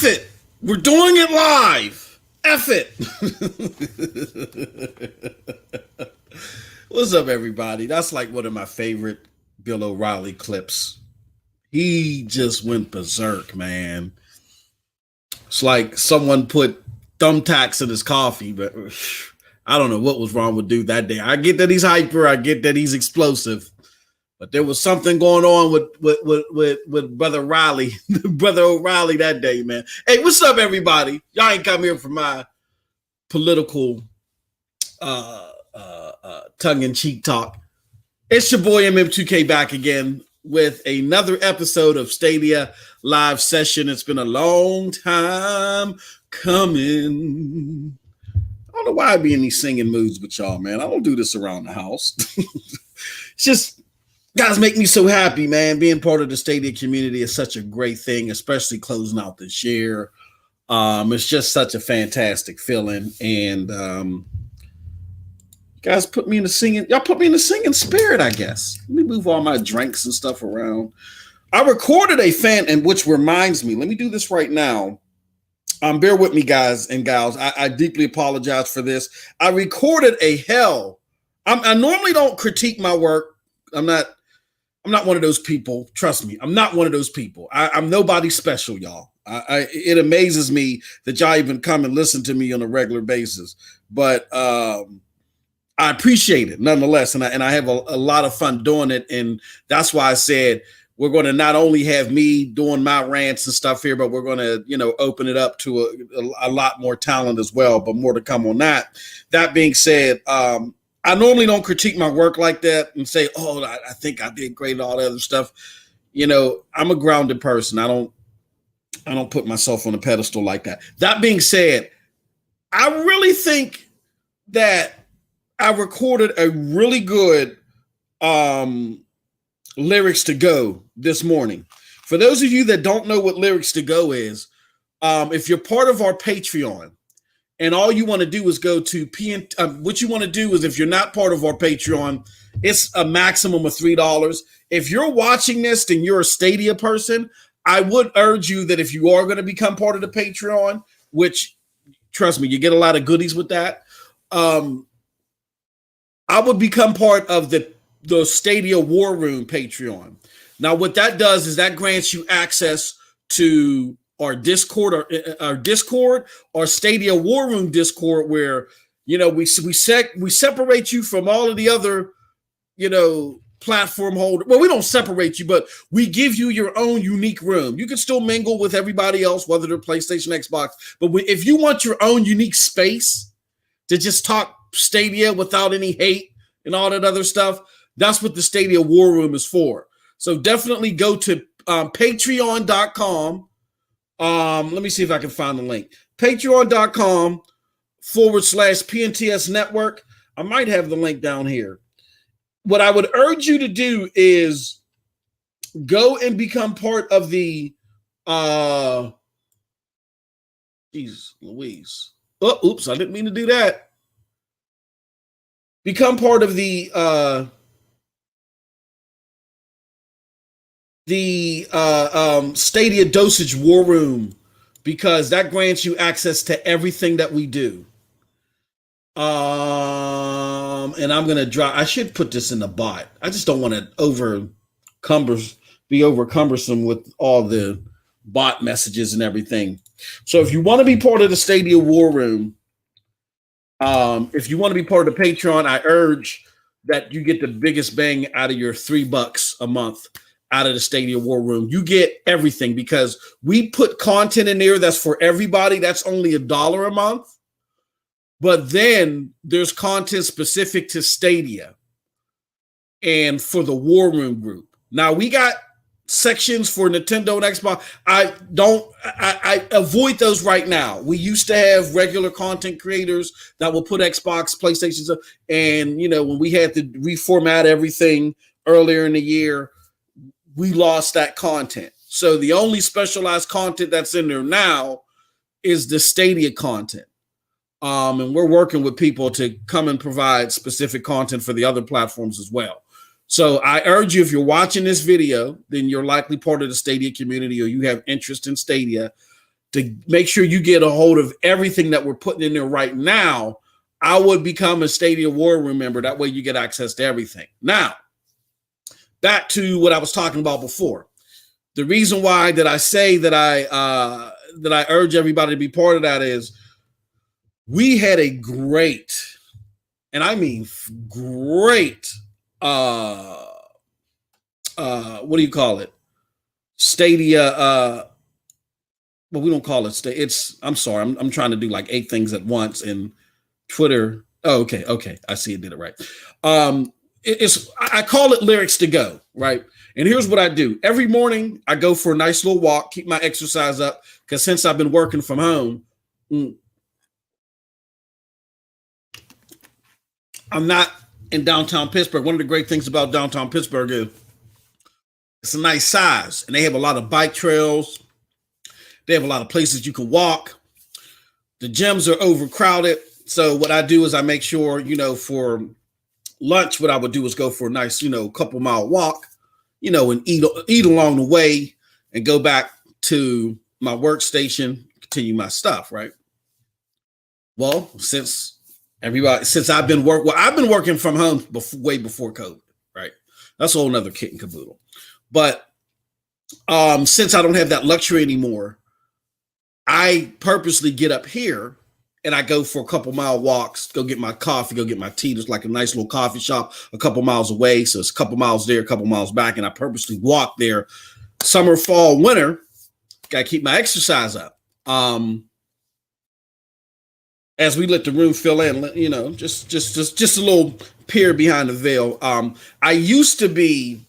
F it. We're doing it live. F it. What's up, everybody? That's like one of my favorite Bill O'Reilly clips. He just went berserk, man. It's like someone put thumbtacks in his coffee, but I don't know what was wrong with dude that day. I get that he's hyper. I get that he's explosive. But there was something going on with Brother Riley, Brother O'Reilly that day, man. Hey, what's up, everybody? Y'all ain't come here for my political tongue-in-cheek talk. It's your boy MM2K back again with another episode of Stadia Live Session. It's been a long time coming. I don't know why I be in these singing moods with y'all, man. I don't do this around the house. It's just... guys make me so happy, man. Being part of the Stadia community is such a great thing, especially closing out this year. It's just such a fantastic feeling. And you guys put me in the singing. Y'all put me in the singing spirit, I guess. Let me move all my drinks and stuff around. I recorded a fan, and which reminds me, let me do this right now. Bear with me, guys and gals. I deeply apologize for this. I recorded a hell. I normally don't critique my work. I'm not one of those people. Trust me, I'm not one of those people. I'm nobody special, y'all. It amazes me that y'all even come and listen to me on a regular basis. But I appreciate it nonetheless, and I have a lot of fun doing it. And that's why I said we're going to not only have me doing my rants and stuff here, but we're going to, open it up to a lot more talent as well. But more to come on that. That being said, I normally don't critique my work like that and say, oh, I think I did great and all that other stuff. I'm a grounded person. I don't put myself on a pedestal like that. That being said, I really think that I recorded a really good Lyrics to Go this morning. For those of you that don't know what Lyrics to Go is, if you're part of our Patreon, and all you want to do is go to what you want to do is, if you're not part of our Patreon, it's a maximum of $3. If you're watching this and you're a Stadia person, I would urge you that if you are going to become part of the Patreon, which, trust me, you get a lot of goodies with that, I would become part of the Stadia War Room Patreon. Now, what that does is that grants you access to our Discord or Stadia War Room Discord, where we separate you from all of the other platform holders. Well, we don't separate you, but we give you your own unique room. You can still mingle with everybody else, whether they're PlayStation, Xbox. But if you want your own unique space to just talk Stadia without any hate and all that other stuff, that's what the Stadia War Room is for. So definitely go to patreon.com. Let me see if I can find the link. Patreon.com/PNTS Network. I might have the link down here. What I would urge you to do is go and become part of the Jesus Louise. Oh, oops, I didn't mean to do that. Become part of the Stadia Dosage War Room, because that grants you access to everything that we do. And I'm gonna I should put this in the bot. I just don't want to be over cumbersome with all the bot messages and everything. So if you want to be part of the Stadia War Room, if you want to be part of the Patreon, I urge that you get the biggest bang out of your $3 a month out of the Stadia War Room. You get everything, because we put content in there that's for everybody. That's only $1 a month. But then there's content specific to Stadia and for the War Room group. Now we got sections for Nintendo and Xbox. I avoid those right now. We used to have regular content creators that will put Xbox, PlayStation stuff. And, when we had to reformat everything earlier in the year, we lost that content. So the only specialized content that's in there now is the Stadia content. And we're working with people to come and provide specific content for the other platforms as well. So I urge you, if you're watching this video, then you're likely part of the Stadia community or you have interest in Stadia. to make sure you get a hold of everything that we're putting in there right now, I would become a Stadia War Room member. That way you get access to everything. Now, back to what I was talking about before. The reason why that I say that I urge everybody to be part of that is we had a great, and I mean great, what do you call it? Stadia, well, we don't call it Stadia. I'm sorry, I'm trying to do like 8 things at once in Twitter. Oh, okay. I see it did it right. I call it lyrics to go, right? And here's what I do. Every morning I go for a nice little walk, keep my exercise up, because since I've been working from home, I'm not in downtown Pittsburgh. One of the great things about downtown Pittsburgh is it's a nice size, and they have a lot of bike trails. They have a lot of places you can walk. The gyms are overcrowded. So what I do is I make sure, for lunch, what I would do is go for a nice, couple mile walk, and eat along the way and go back to my workstation, continue my stuff, right? Well, since I've been working from home way before COVID, right? That's a whole nother kit and caboodle. But since I don't have that luxury anymore, I purposely get up here and I go for a couple mile walks, go get my coffee, go get my tea. There's like a nice little coffee shop a couple miles away. So it's a couple miles there, a couple miles back. And I purposely walk there summer, fall, winter. Got to keep my exercise up. As we let the room fill in, just a little peer behind the veil. I used to be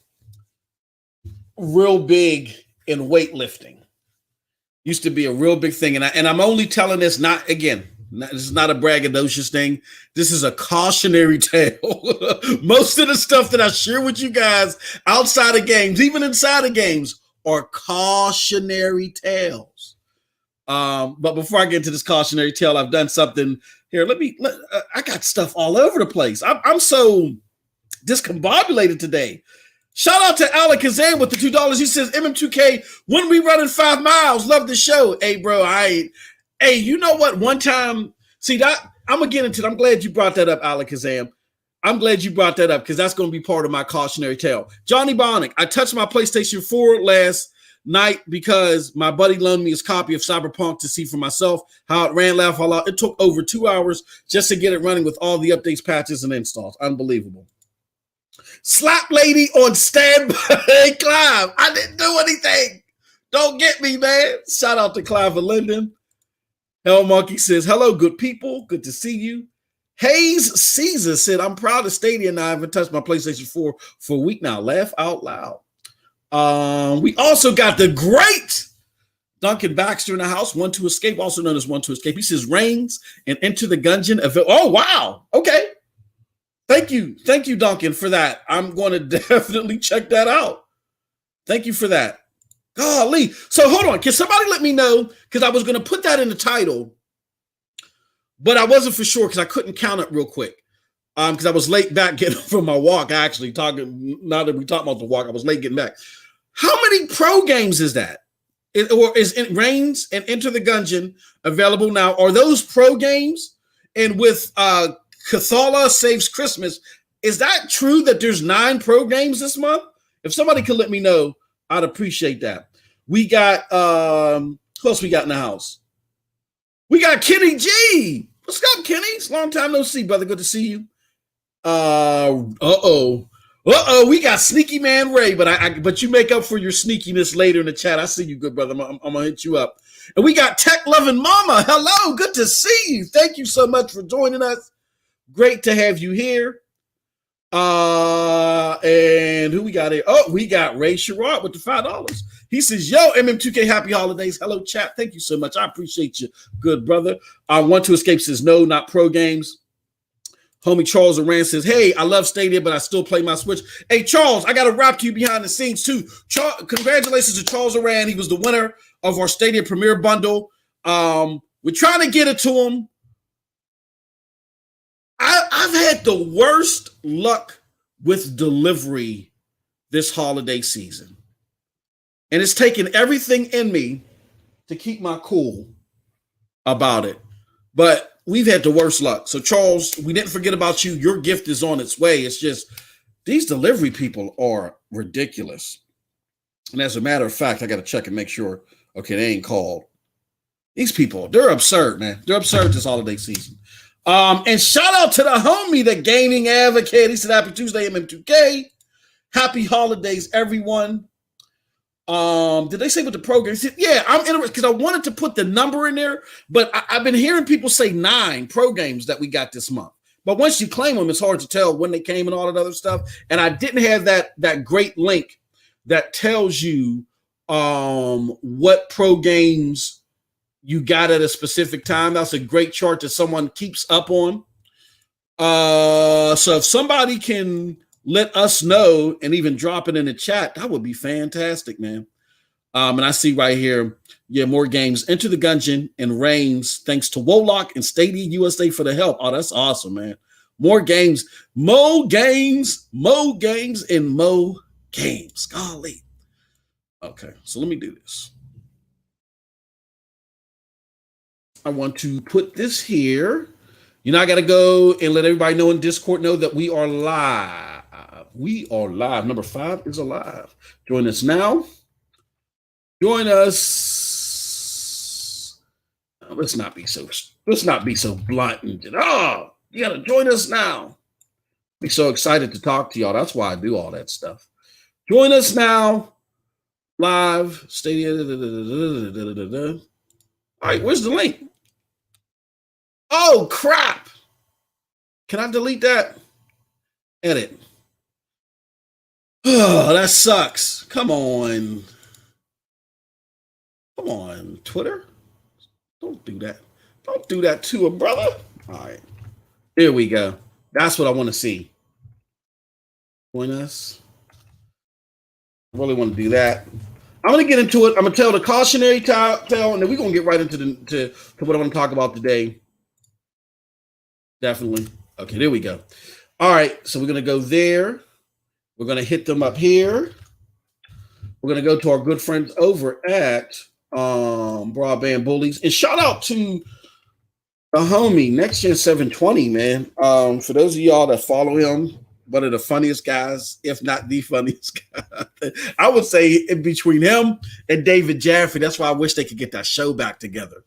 real big in weightlifting. Used to be a real big thing. And I'm only telling this, this is not a braggadocious thing. This is a cautionary tale. Most of the stuff that I share with you guys outside of games, even inside of games, are cautionary tales. But before I get into this cautionary tale, I've done something here. I got stuff all over the place. I'm so discombobulated today. Shout out to Alakazam with the $2. He says, MM2K, when we running 5 miles, love the show. Hey, bro, hey, you know what? One time, see that I'm gonna get into it. I'm glad you brought that up, Alakazam. I'm glad you brought that up because that's going to be part of my cautionary tale. Johnny Bionic, I touched my PlayStation 4 last night because my buddy loaned me his copy of Cyberpunk to see for myself how it ran, laugh all out. It took over 2 hours just to get it running with all the updates, patches, and installs. Unbelievable. Slap lady on standby. Clive, I didn't do anything. Don't get me, man. Shout out to Clive and Linden. Hell Monkey says, hello, good people. Good to see you. Hayes Caesar said, I'm proud of Stadia and I haven't touched my PlayStation 4 for a week now. Laugh out loud. We also got the great Duncan Baxter in the house. One to Escape, also known as One to Escape. He says, Reigns and Enter the Gungeon. Oh, wow. Okay. Thank you, Duncan, for that. I'm going to definitely check that out. Thank you for that. Golly. So hold on. Can somebody let me know? Because I was going to put that in the title, but I wasn't for sure because I couldn't count it real quick. Because I was late back getting from my walk. Now that we talk about the walk, I was late getting back. How many pro games is that? Is Reigns and Enter the Gungeon available now? Are those pro games? And with Cathala Saves Christmas, is that true that there's 9 pro games this month? If somebody could let me know, I'd appreciate that. We got who else we got in the house? We got Kenny G. What's up, Kenny? It's a long time no see, brother. Good to see you. We got Sneaky Man Ray, but you make up for your sneakiness later in the chat. I see you, good brother. I'm gonna hit you up. And we got Tech Loving Mama. Hello, good to see you. Thank you so much for joining us. Great to have you here. And who we got here? Oh, we got Ray Sherrod with the $5. He says, yo, MM2K, happy holidays. Hello, chat. Thank you so much. I appreciate you, good brother. One to Escape says, no, not pro games. Homie Charles Aran says, hey, I love Stadia, but I still play my Switch. Hey, Charles, I got to rap you behind the scenes, too. Congratulations to Charles Aran. He was the winner of our Stadia Premier Bundle. We're trying to get it to him. I've had the worst luck with delivery this holiday season. And it's taken everything in me to keep my cool about it. But we've had the worst luck. So, Charles, we didn't forget about you. Your gift is on its way. It's just these delivery people are ridiculous. And as a matter of fact, I got to check and make sure, okay, they ain't called. These people, they're absurd, man. They're absurd this holiday season. And shout out to the homie, the gaming advocate. He said, happy Tuesday, MM2K. Happy holidays, everyone. Did they say what the program? He said, yeah, I'm interested because I wanted to put the number in there, but I've been hearing people say 9 pro games that we got this month. But once you claim them, it's hard to tell when they came and all that other stuff. And I didn't have that great link that tells you what pro games you got at a specific time. That's a great chart that someone keeps up on. So if somebody can let us know and even drop it in the chat, that would be fantastic, man. And I see right here, yeah, more games. Enter the Gungeon and Reigns, thanks to Wolock and Stadia USA for the help. Oh, that's awesome, man. More games, mo games, and mo games. Golly. Okay, so let me do this. I want to put this here. You know, I got to go and let everybody know in Discord know that we are live. We are live. Number 5 is alive. Join us now. Join us. Oh, let's not be so blunt and you got to join us now. Be so excited to talk to y'all. That's why I do all that stuff. Join us now. Live. Stadia. All right, where's the link? Oh, crap. Can I delete that? Edit. Oh, that sucks. Come on. Come on, Twitter. Don't do that. Don't do that to a brother. All right. Here we go. That's what I want to see. Join us. I really want to do that. I'm going to get into it. I'm going to tell the cautionary tale, and then we're going to get right into to what I want to talk about today. Definitely. Okay, there we go. All right, so we're going to go there. We're going to hit them up here. We're going to go to our good friends over at Broadband Bullies. And shout out to the homie, Next Gen 720, man. For those of y'all that follow him, one of the funniest guys, if not the funniest guy. I would say in between him and David Jaffe. That's why I wish they could get that show back together.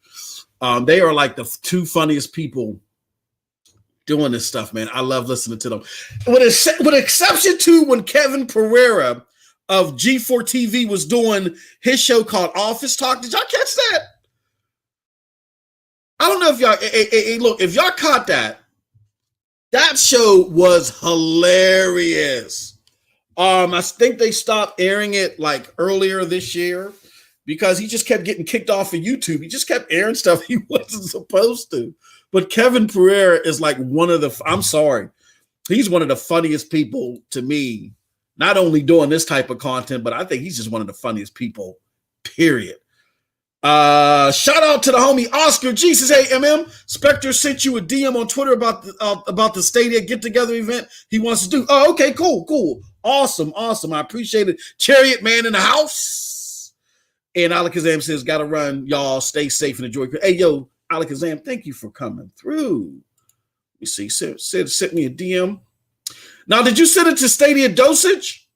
They are like the 2 funniest people doing this stuff, man. I love listening to them. With exception to when Kevin Pereira of G4 TV was doing his show called Office Talk. Did y'all catch that? I don't know if y'all, look, if y'all caught that, that show was hilarious. I think they stopped airing it like earlier this year because he just kept getting kicked off of YouTube. He just kept airing stuff he wasn't supposed to. But Kevin Pereira is like one of the, I'm sorry, he's one of the funniest people to me, not only doing this type of content, but I think he's just one of the funniest people, period. Shout out to the homie Oscar Jesus. Hey, MM, Spectre sent you a DM on Twitter about the Stadia get-together event he wants to do. Oh, okay, cool. Awesome. I appreciate it. Chariot Man in the house. And Alakazam says, gotta run. Y'all stay safe and enjoy. Hey, yo, Alakazam, thank you for coming through. Let me see. Sid sent me a DM. Now, did you send it to Stadia Dosage?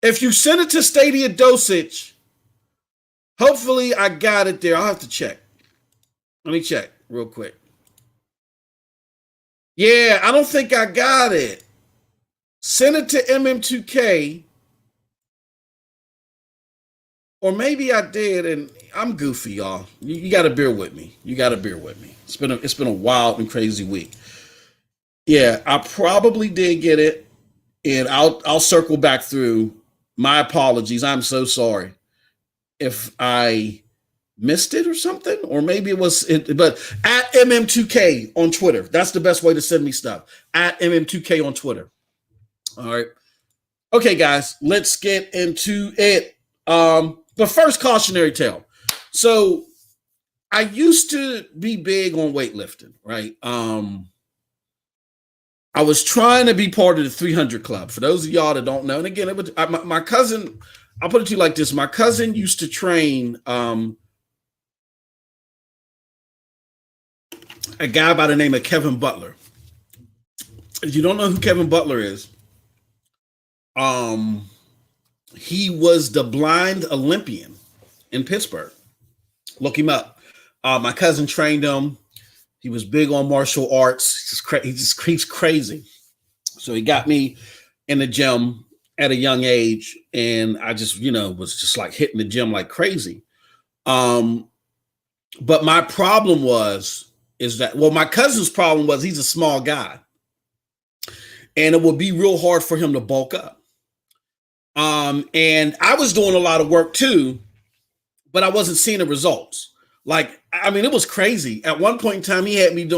If you send it to Stadia Dosage, hopefully I got it there. I'll have to check. Let me check real quick. Yeah, I don't think I got it. Send it to MM2K. Or maybe I did, and I'm goofy, y'all. You got to bear with me. It's been a wild and crazy week. Yeah, I probably did get it, and I'll circle back through. My apologies. I'm so sorry if I missed it or something, or maybe it was. But at MM2K on Twitter, that's the best way to send me stuff. At MM2K on Twitter. All right. Okay, guys, let's get into it. But first, cautionary tale. So I used to be big on weightlifting, right? I was trying to be part of the 300 club. For those of y'all that don't know, and again, my cousin, I'll put it to you like this. My cousin used to train a guy by the name of Kevin Butler. If you don't know who Kevin Butler is, he was the blind Olympian in Pittsburgh. Look him up. My cousin trained him. He was big on martial arts. He's crazy. So he got me in the gym at a young age, and I just, was just like hitting the gym like crazy. But my problem my cousin's problem was he's a small guy, and it would be real hard for him to bulk up. And I was doing a lot of work too, but I wasn't seeing the results. Like, I mean, it was crazy. At one point in time, he had me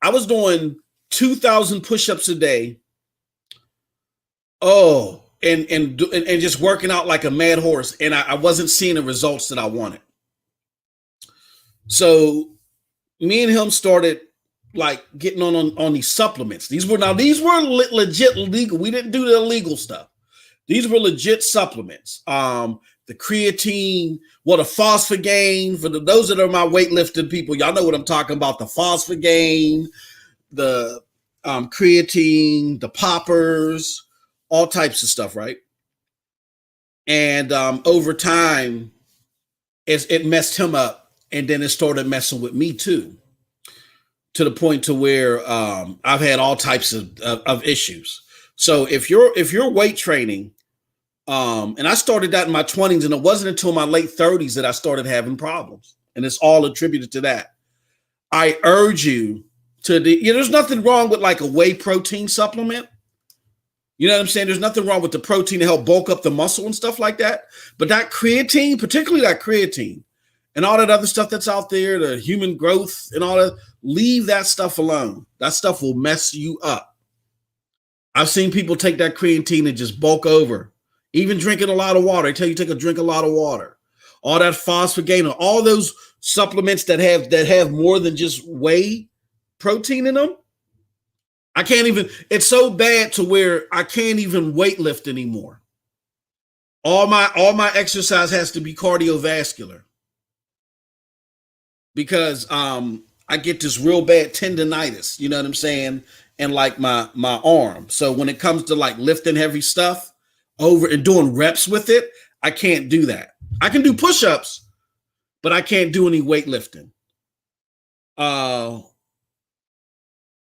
I was doing 2,000 push-ups a day. Oh, and just working out like a mad horse. And I wasn't seeing the results that I wanted. So me and him started like getting on these supplements. These were legit legal. We didn't do the illegal stuff. These were legit supplements. The creatine, the phosphagain, for those that are my weightlifting people, y'all know what I'm talking about. The phosphagain, the creatine, the poppers, all types of stuff, right? And over time, it messed him up, and then it started messing with me too, to the point to where I've had all types of issues. So if you're weight training, and I started that in my 20s, and it wasn't until my late 30s that I started having problems, and it's all attributed to that. I urge you there's nothing wrong with like a whey protein supplement. You know what I'm saying? There's nothing wrong with the protein to help bulk up the muscle and stuff like that. But that creatine, particularly that creatine and all that other stuff that's out there, the human growth and all that, leave that stuff alone. That stuff will mess you up. I've seen people take that creatine and just bulk over. Even drinking a lot of water. They tell you to drink a lot of water. All that phosphagain, all those supplements that have more than just whey protein in them. I can't even, it's so bad to where I can't even weight lift anymore. All my exercise has to be cardiovascular because I get this real bad tendonitis, you know what I'm saying? And like my arm. So when it comes to like lifting heavy stuff over and doing reps with it, I can't do that. I can do push-ups, but I can't do any weightlifting.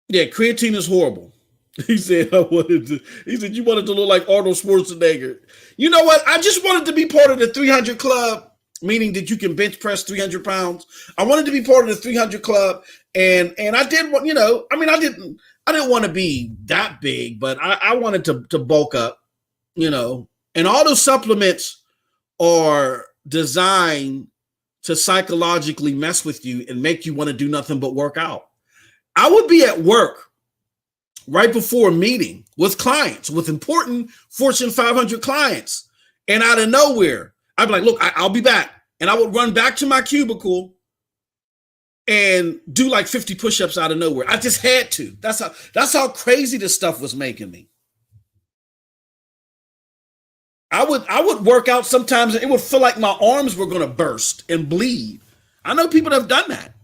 Yeah, creatine is horrible. He said, you wanted to look like Arnold Schwarzenegger. You know what? I just wanted to be part of the 300 club, meaning that you can bench press 300 pounds. I wanted to be part of the 300 club. And I did what, I didn't want to be that big, but I wanted to bulk up, and all those supplements are designed to psychologically mess with you and make you want to do nothing but work out. I would be at work right before a meeting with clients, with important Fortune 500 clients. And out of nowhere, I'd be like, look, I'll be back. And I would run back to my cubicle and do like 50 push-ups out of nowhere. I just had to. That's how crazy this stuff was making me. I would work out sometimes and it would feel like my arms were going to burst and bleed. I know people that have done that.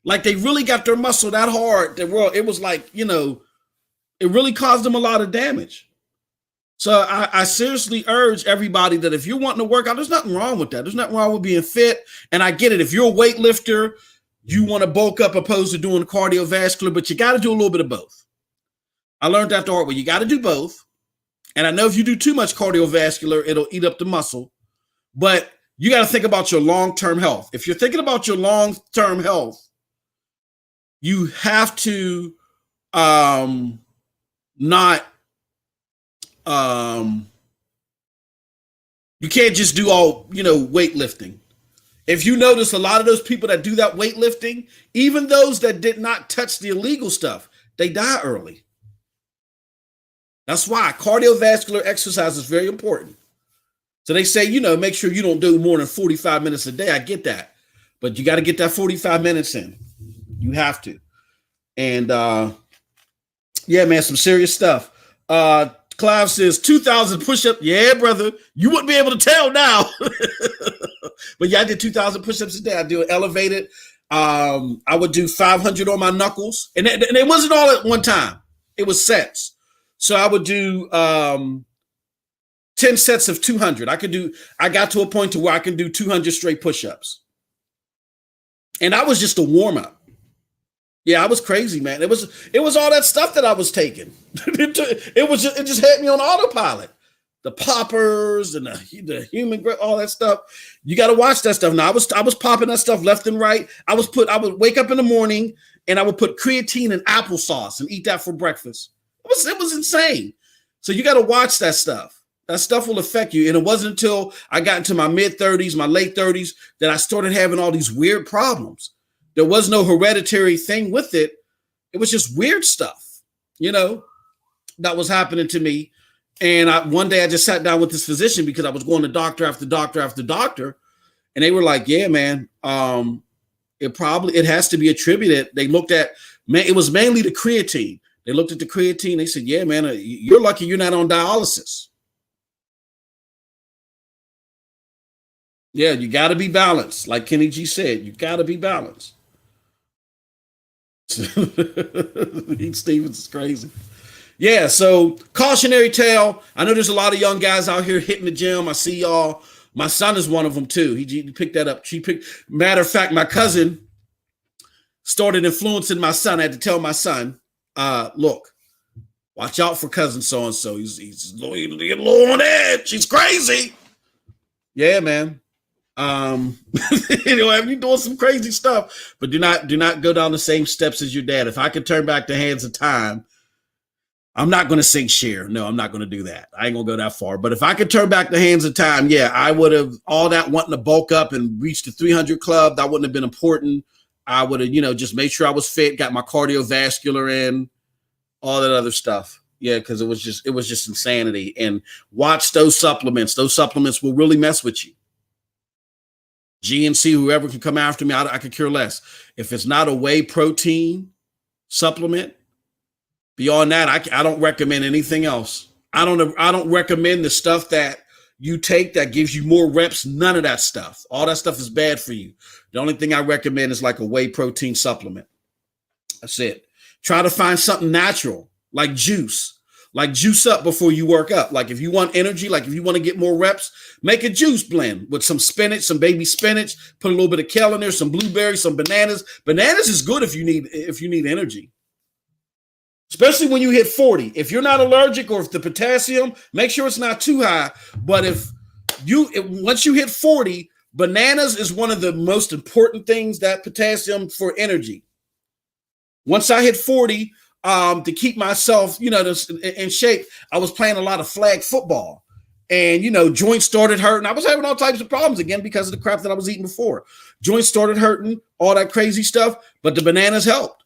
Like they really got their muscle that hard that it was like, it really caused them a lot of damage. So I seriously urge everybody that if you're wanting to work out, there's nothing wrong with that. There's nothing wrong with being fit. And I get it. If you're a weightlifter, you want to bulk up opposed to doing cardiovascular, but you got to do a little bit of both. I learned that the hard way. You got to do both. And I know if you do too much cardiovascular, it'll eat up the muscle. But you got to think about your long-term health. If you're thinking about your long-term health, you have to you can't just do all, weightlifting. If you notice a lot of those people that do that weightlifting, even those that did not touch the illegal stuff, they die early. That's why cardiovascular exercise is very important. So they say, make sure you don't do more than 45 minutes a day. I get that. But you got to get that 45 minutes in. You have to. And yeah, man, some serious stuff. Clive says 2,000 push-ups. Yeah, brother. You wouldn't be able to tell now. But yeah, I did 2,000 push-ups a day. I do it elevated. I would do 500 on my knuckles. And it wasn't all at one time. It was sets. So I would do 10 sets of 200. I got to a point to where I can do 200 straight push-ups. And that was just a warm-up. Yeah, I was crazy, man. It was all that stuff that I was taking. It just had me on autopilot. The poppers and the human grip, all that stuff. You got to watch that stuff. Now I was popping that stuff left and right. I would wake up in the morning and I would put creatine and applesauce and eat that for breakfast. It was insane. So you got to watch that stuff. That stuff will affect you. And it wasn't until I got into my mid-30s, my late 30s, that I started having all these weird problems. There was no hereditary thing with it. It was just weird stuff, that was happening to me. And one day I just sat down with this physician because I was going to doctor after doctor after doctor. And they were like, yeah, man, it has to be attributed. They looked at, it was mainly the creatine. They looked at the creatine. They said, yeah, man, you're lucky you're not on dialysis. Yeah, you got to be balanced. Like Kenny G said, you got to be balanced. Heath Stevens is crazy. Yeah, so cautionary tale. I know there's a lot of young guys out here hitting the gym. I see y'all. My son is one of them too. He picked that up. Matter of fact, my cousin started influencing my son. I had to tell my son, look, watch out for cousin so-and-so. He's a little on edge. She's crazy. Yeah, man. You're doing some crazy stuff, but do not go down the same steps as your dad. If I could turn back the hands of time, I'm not going to sing Cher. No, I'm not going to do that. I ain't going to go that far. But if I could turn back the hands of time, yeah, I would have all that wanting to bulk up and reach the 300 club. That wouldn't have been important. I would have, just made sure I was fit, got my cardiovascular in, all that other stuff. Yeah, because it was just insanity. And watch those supplements. Those supplements will really mess with you. GNC, whoever can come after me, I could care less. If it's not a whey protein supplement, beyond that, I don't recommend anything else. I don't recommend the stuff that you take that gives you more reps. None of that stuff. All that stuff is bad for you. The only thing I recommend is like a whey protein supplement. That's it. Try to find something natural, like juice. Like juice up before you work up. Like if you want energy, like if you want to get more reps, make a juice blend with some spinach, some baby spinach, put a little bit of kale in there, some blueberries, some bananas. Bananas is good if you need energy. Especially when you hit 40. If you're not allergic or if the potassium, make sure it's not too high. But once you hit 40, bananas is one of the most important things, that potassium for energy. Once I hit 40, to keep myself, in shape, I was playing a lot of flag football, and joints started hurting. I was having all types of problems again because of the crap that I was eating before. Joints started hurting, all that crazy stuff, but the bananas helped.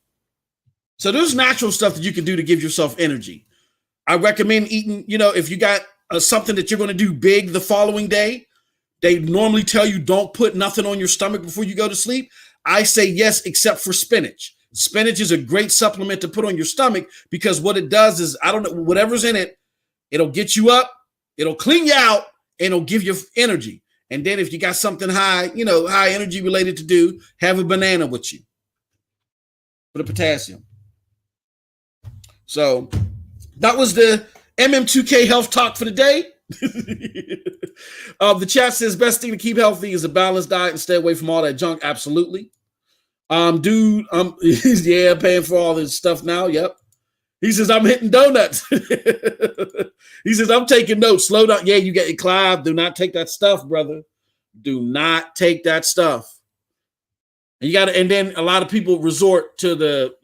So there's natural stuff that you can do to give yourself energy. I recommend eating, if you got something that you're going to do big the following day. They normally tell you don't put nothing on your stomach before you go to sleep. I say yes, except for spinach. Spinach is a great supplement to put on your stomach because what it does is, whatever's in it, it'll get you up, it'll clean you out, and it'll give you energy. And then if you got something high energy related to do, have a banana with you for the potassium. So that was the MM2K health talk for the day. The chat says best thing to keep healthy is a balanced diet and stay away from all that junk. Absolutely. Dude, yeah, paying for all this stuff now. Yep. He says, I'm hitting donuts. He says, I'm taking notes. Slow down. Yeah, you get it, Clive. Do not take that stuff, brother. Do not take that stuff. And then a lot of people resort to the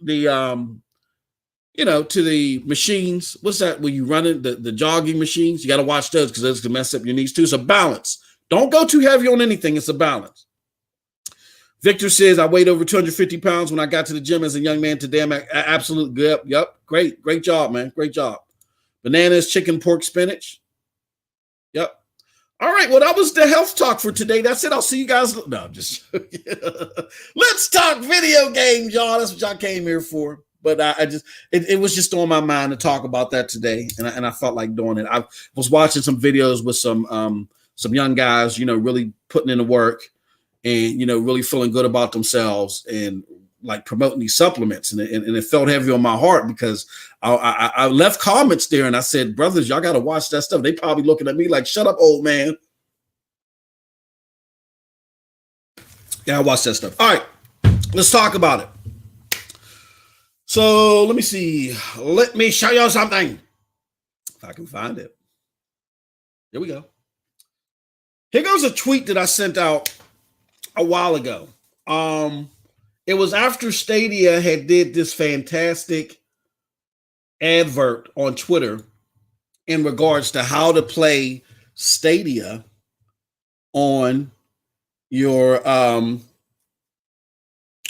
machines. What's that? When you run it, the jogging machines, you got to watch those because those can mess up your knees too. It's a balance. Don't go too heavy on anything. It's a balance. Victor says, I weighed over 250 pounds when I got to the gym as a young man. Today, I'm absolute good. Yep. Great job, man. Great job. Bananas, chicken, pork, spinach. Yep. All right. Well, that was the health talk for today. That's it. I'll see you guys. No, just let's talk video games, y'all. That's what y'all came here for. But I just it was just on my mind to talk about that today, and I felt like doing it. I was watching some videos with some young guys, really putting in the work and really feeling good about themselves and like promoting these supplements, and it felt heavy on my heart because I left comments there and I said, brothers, y'all got to watch that stuff. They probably looking at me like, shut up, old man. Yeah, I watch that stuff. All right, let's talk about it. So let me see. Let me show you something. If I can find it. Here we go. Here goes a tweet that I sent out a while ago. It was after Stadia had did this fantastic advert on Twitter in regards to how to play Stadia on your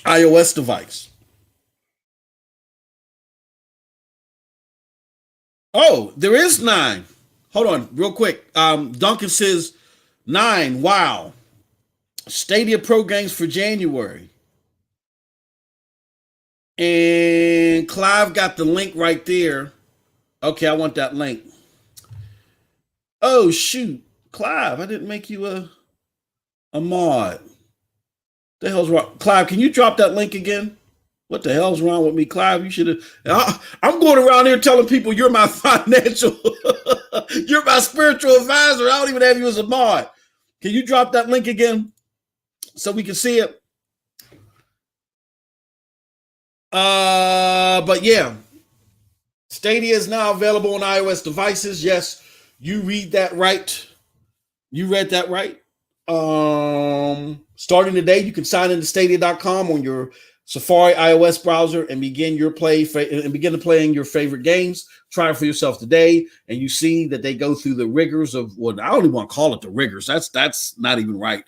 iOS device. Oh, there is 9. Hold on, real quick. Duncan says 9. Wow. Stadia Pro games for January. And Clive got the link right there. Okay, I want that link. Oh, shoot. Clive, I didn't make you a mod. The hell's wrong? Clive, can you drop that link again? What the hell's wrong with me, Clive? You should have. I'm going around here telling people you're my financial, you're my spiritual advisor. I don't even have you as a mod. Can you drop that link again so we can see it? But yeah, Stadia is now available on iOS devices. Yes, you read that right. You read that right. Starting today, you can sign into stadia.com on your Safari iOS browser and begin to playing your favorite games. Try it for yourself today, and you see that they go through the rigors of what I don't even want to call it the rigors. That's not even right.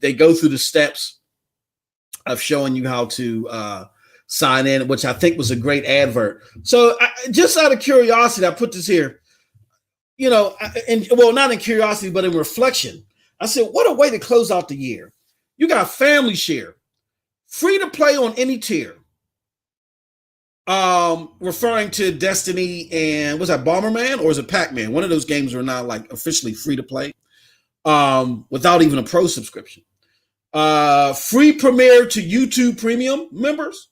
They go through the steps of showing you how to sign in, which I think was a great advert. So just out of curiosity, I put this here, not in curiosity, but in reflection. I said, what a way to close out the year. You got family share, free to play on any tier. Referring to Destiny and was that Bomberman or is it Pac-Man? One of those games are now like officially free to play without even a pro subscription. Free premiere to YouTube Premium members.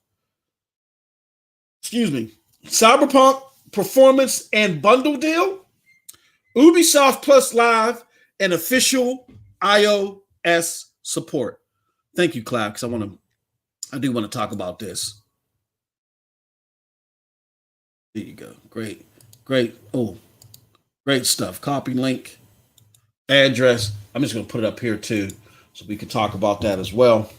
Excuse me. Cyberpunk performance and bundle deal. Ubisoft Plus Live and official iOS support. Thank you, Clive, because I do want to talk about this. There you go. Great. Oh, great stuff. Copy link, address. I'm just going to put it up here too, so we can talk about that as well.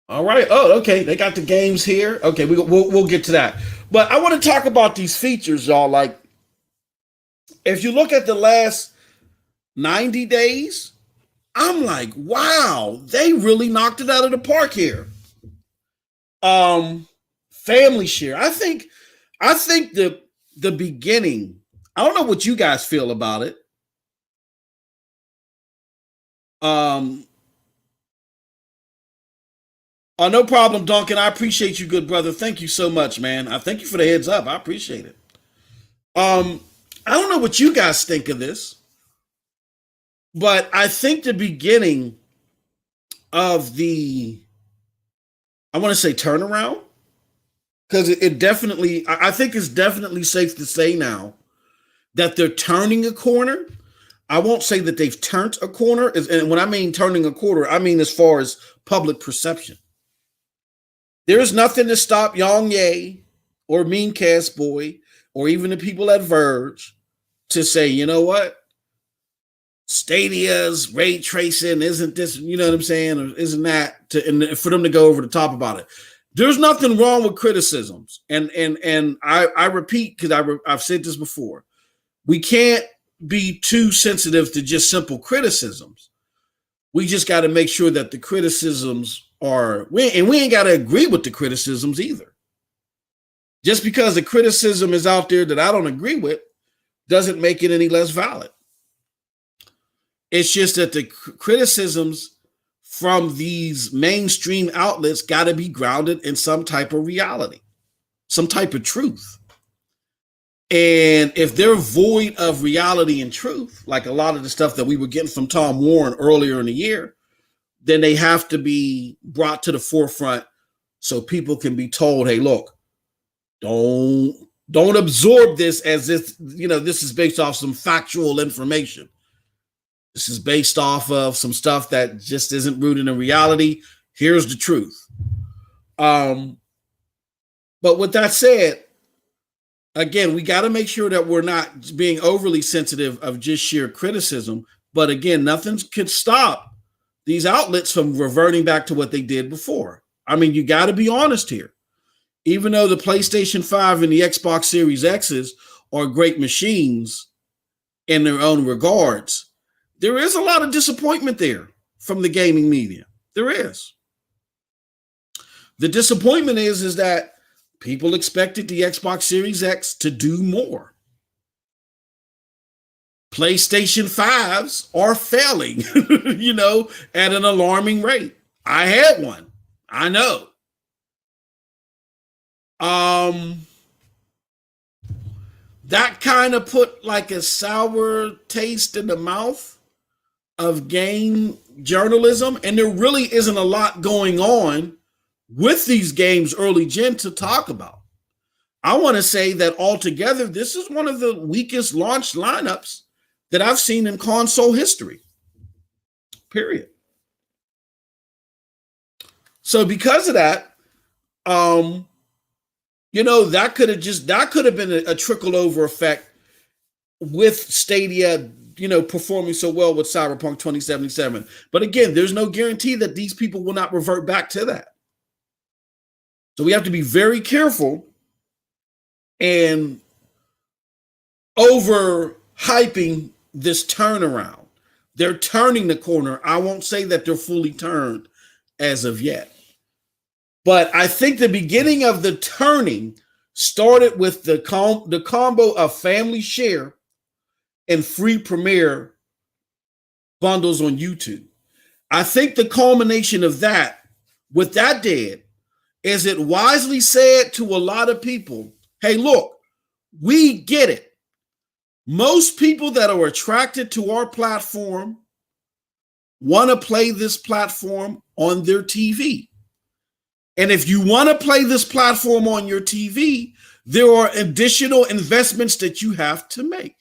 All right. Oh, okay. They got the games here. Okay, we'll get to that. But I want to talk about these features, y'all. Like, if you look at the last 90 days, I'm like, wow, they really knocked it out of the park here. Family share. I think the beginning, I don't know what you guys feel about it. No problem, Duncan. I appreciate you, good brother. Thank you so much, man. I thank you for the heads up. I appreciate it. I don't know what you guys think of this, but I think the beginning of I want to say turnaround, because it definitely, I think it's definitely safe to say now that they're turning a corner. I won't say that they've turned a corner. And when I mean turning a corner, I mean as far as public perception. There's nothing to stop Yang Ye or Meancast Boy or even the people at Verge to say, you know what? Stadia's ray tracing isn't this, you know what I'm saying? Or isn't that and for them to go over the top about it. There's nothing wrong with criticisms. And I repeat, because I've said this before, we can't be too sensitive to just simple criticisms. We just got to make sure that the criticisms we ain't got to agree with the criticisms either. Just because the criticism is out there that I don't agree with doesn't make it any less valid. It's just that the criticisms from these mainstream outlets got to be grounded in some type of reality, some type of truth. And if they're void of reality and truth, like a lot of the stuff that we were getting from Tom Warren earlier in the year, then they have to be brought to the forefront so people can be told, hey, look, don't absorb this as if, this is based off some factual information. This is based off of some stuff that just isn't rooted in reality. Here's the truth. But with that said, again, we got to make sure that we're not being overly sensitive of just sheer criticism. But again, nothing can stop these outlets from reverting back to what they did before. I mean, you got to be honest here. Even though the PlayStation 5 and the Xbox Series X's are great machines in their own regards, there is a lot of disappointment there from the gaming media. There is. The disappointment is that people expected the Xbox Series X to do more. PlayStation 5s are failing, at an alarming rate. I had one. I know. That kind of put like a sour taste in the mouth of game journalism, and there really isn't a lot going on with these games early gen to talk about. I want to say that altogether, this is one of the weakest launch lineups that I've seen in console history. Period. So because of that, that could have been a trickle over effect with Stadia, performing so well with Cyberpunk 2077. But again, there's no guarantee that these people will not revert back to that. So we have to be very careful and over hyping this turnaround. They're turning the corner. I won't say that they're fully turned as of yet. But I think the beginning of the turning started with the combo of family share and free premiere bundles on YouTube. I think the culmination of that, what that did, is it wisely said to a lot of people, hey, look, we get it. Most people that are attracted to our platform want to play this platform on their TV. And if you want to play this platform on your TV, there are additional investments that you have to make.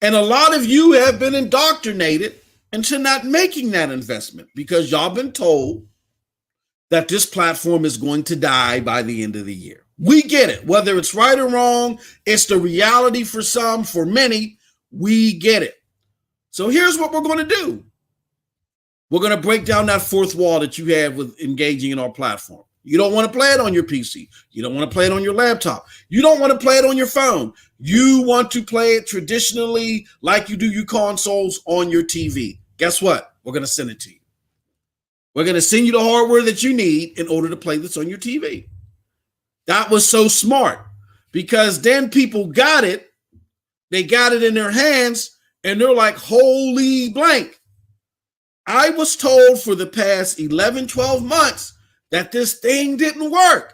And a lot of you have been indoctrinated into not making that investment because y'all been told that this platform is going to die by the end of the year. We get it. Whether it's right or wrong, it's the reality for some, for many, we get it. So here's what we're going to do. We're going to break down that fourth wall that you have with engaging in our platform. You don't want to play it on your PC. You don't want to play it on your laptop. You don't want to play it on your phone. You want to play it traditionally like you do your consoles on your TV. Guess what? We're going to send it to you. We're going to send you the hardware that you need in order to play this on your TV. That was so smart because then people got it. They got it in their hands and they're like, holy blank. I was told for the past 11, 12 months that this thing didn't work.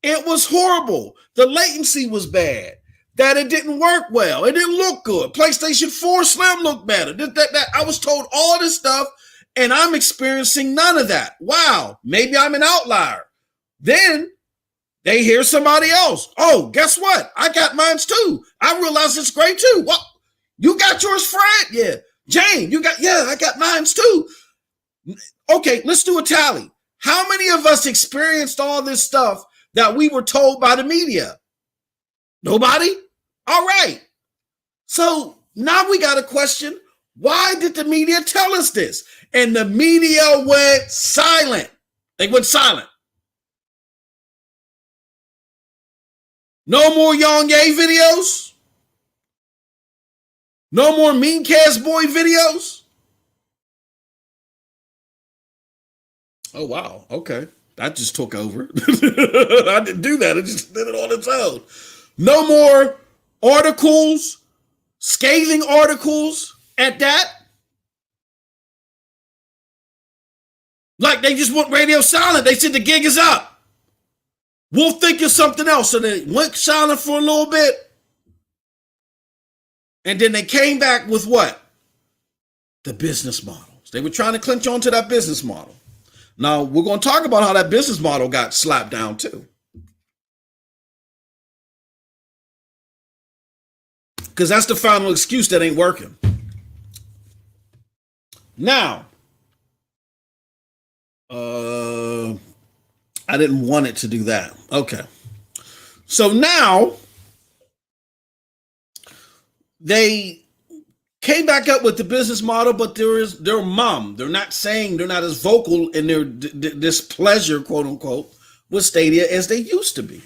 It was horrible. The latency was bad. That it didn't work well. It didn't look good. PlayStation 4 Slim looked better. I was told all this stuff, and I'm experiencing none of that. Wow, maybe I'm an outlier. Then they hear somebody else. Oh, guess what? I got mine too. I realize it's great too. What? You got yours, Fred? Yeah. Jane, I got mine too. Okay, let's do a tally. How many of us experienced all this stuff that we were told by the media? Nobody? All right. So now we got a question. Why did the media tell us this? And the media went silent. They went silent. No more Young Ye videos. No more Mean Cast Boy videos. Oh, wow. Okay. That just took over. I didn't do that. It just did it on its own. No more articles, scathing articles at that. Like they just went radio silent. They said the gig is up. We'll think of something else. So they went silent for a little bit. And then they came back with what? The business models. They were trying to clinch onto that business model. Now, we're going to talk about how that business model got slapped down too. Because that's the final excuse that ain't working. Now, I didn't want it to do that. Okay. So now they came back up with the business model, but they're mum. They're not as vocal in their displeasure, quote unquote, with Stadia as they used to be.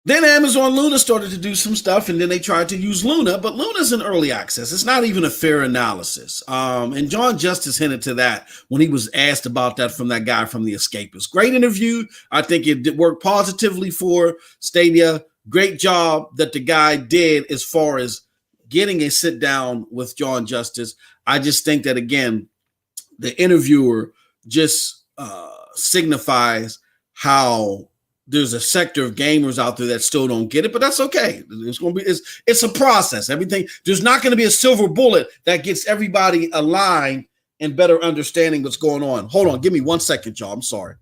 Then Amazon Luna started to do some stuff, and then they tried to use Luna, but Luna's in early access. It's not even a fair analysis. And John Justice hinted to that when he was asked about that from that guy from The Escapist. Great interview. I think it worked positively for Stadia. Great job that the guy did as far as getting a sit down with John Justice. I just think that, again, the interviewer just signifies how there's a sector of gamers out there that still don't get it, but that's okay. It's a process. There's not going to be a silver bullet that gets everybody aligned and better understanding what's going on. Hold on, give me 1 second, y'all. I'm sorry.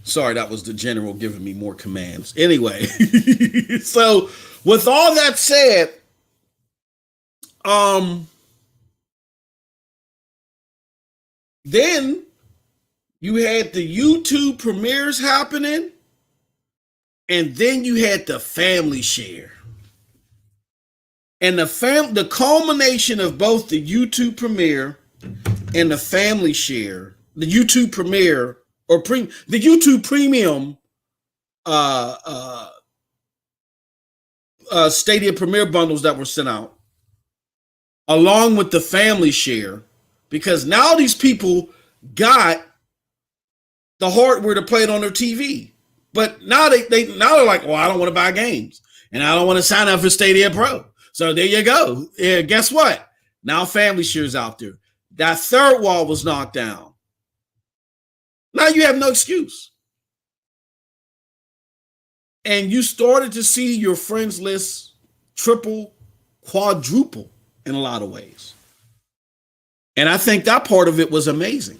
Sorry, that was the general giving me more commands. Anyway, so with all that said, then you had the YouTube premieres happening, and then you had the family share. And the culmination of both the YouTube premiere and the family share, the YouTube premiere or the YouTube Premium Stadia Premiere bundles that were sent out, along with the family share, because now these people got the hardware to play it on their TV. But now they're like, well, I don't want to buy games, and I don't want to sign up for Stadia Pro. So there you go. Yeah, guess what? Now family share's out there. That third wall was knocked down. Now you have no excuse. And you started to see your friends list triple, quadruple in a lot of ways. And I think that part of it was amazing.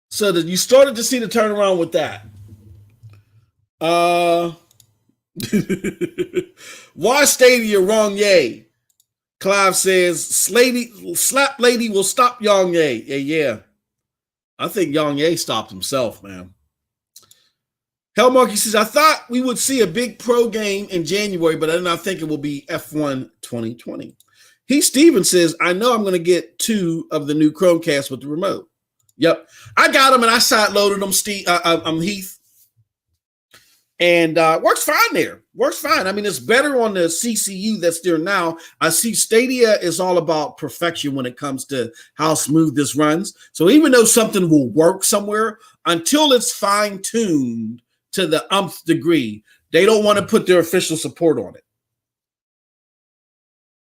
So that you started to see the turnaround with that. Why Stadia wrong yay? Clive says, slap lady will stop Yang Ye. Yeah. I think Yang Ye stopped himself, man. Hellmonkey says, I thought we would see a big pro game in January, but I did not think it will be F1 2020. Heath Stevens says, I know I'm going to get 2 of the new Chromecast with the remote. Yep. I got them and I side-loaded them, Heath. And works fine there. Works fine. I mean, it's better on the CCU that's there now. I see Stadia is all about perfection when it comes to how smooth this runs. So even though something will work somewhere, until it's fine-tuned to the umpth degree, they don't want to put their official support on it.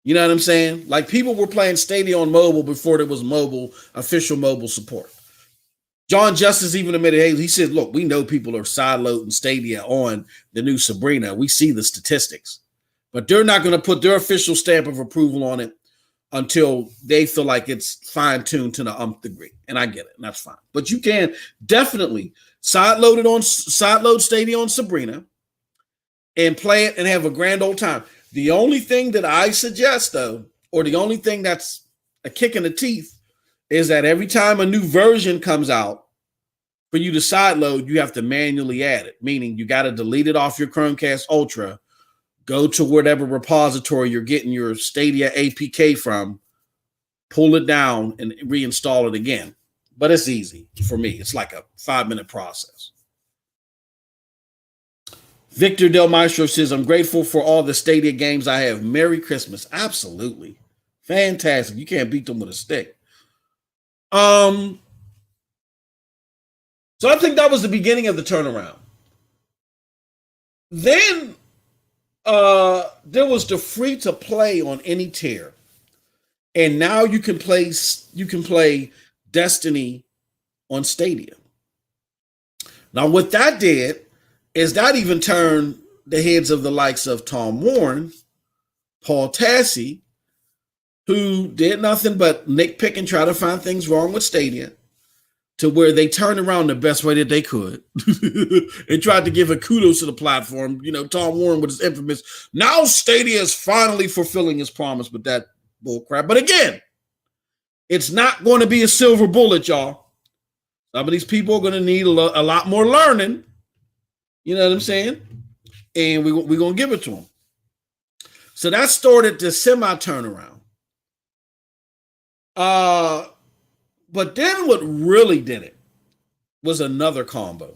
You know what I'm saying? Like people were playing Stadia on mobile before there was official mobile support. John Justice even admitted, hey, he said, look, we know people are sideloading Stadia on the new Sabrina. We see the statistics, but they're not going to put their official stamp of approval on it until they feel like it's fine-tuned to the umpth degree. And I get it, and that's fine. But you can definitely sideload Stadia on Sabrina and play it and have a grand old time. The only thing that I suggest, though, or the only thing that's a kick in the teeth, is that every time a new version comes out, for you to sideload, you have to manually add it, meaning you got to delete it off your Chromecast Ultra, go to whatever repository you're getting your Stadia APK from, pull it down, and reinstall it again. But it's easy for me. It's like a 5-minute process. Victor Del Maestro says, I'm grateful for all the Stadia games I have. Merry Christmas. Absolutely. Fantastic. You can't beat them with a stick. So I think that was the beginning of the turnaround. Then there was the free to play on any tier. And now you can play Destiny on Stadia. Now, what that did is that even turned the heads of the likes of Tom Warren, Paul Tassi, who did nothing but nitpick and try to find things wrong with Stadia, to where they turned around the best way that they could and tried to give a kudos to the platform. You know, Tom Warren with his infamous, now Stadia is finally fulfilling his promise with that bullcrap. But again, it's not going to be a silver bullet, y'all. Some of these people are going to need a lot more learning. You know what I'm saying? And we're going to give it to them. So that started the semi-turnaround. But then what really did it was another combo.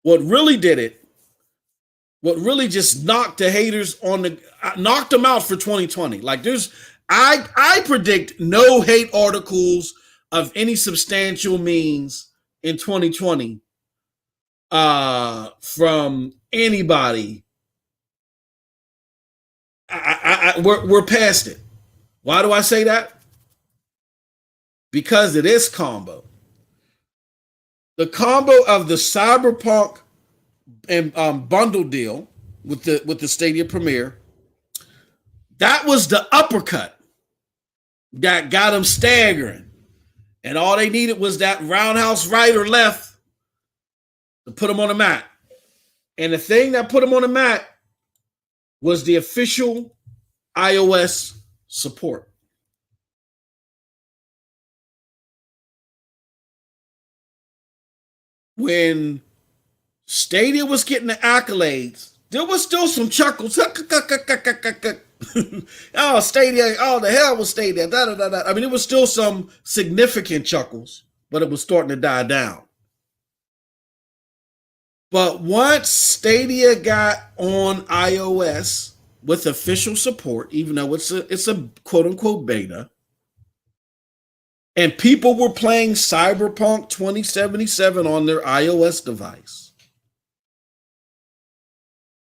What really just knocked the haters knocked them out for 2020. Like I predict no hate articles of any substantial means in 2020 from anybody. We're past it. Why do I say that? Because of this combo. The combo of the Cyberpunk and bundle deal with the Stadia Premiere, that was the uppercut that got them staggering. And all they needed was that roundhouse right or left to put them on the mat. And the thing that put them on the mat was the official iOS support. When Stadia was getting the accolades, there was still some chuckles. Oh, Stadia, oh, the hell was Stadia. Da, da, da, da. I mean, it was still some significant chuckles, but it was starting to die down. But once Stadia got on iOS with official support, even though it's a quote unquote beta, and people were playing Cyberpunk 2077 on their iOS device,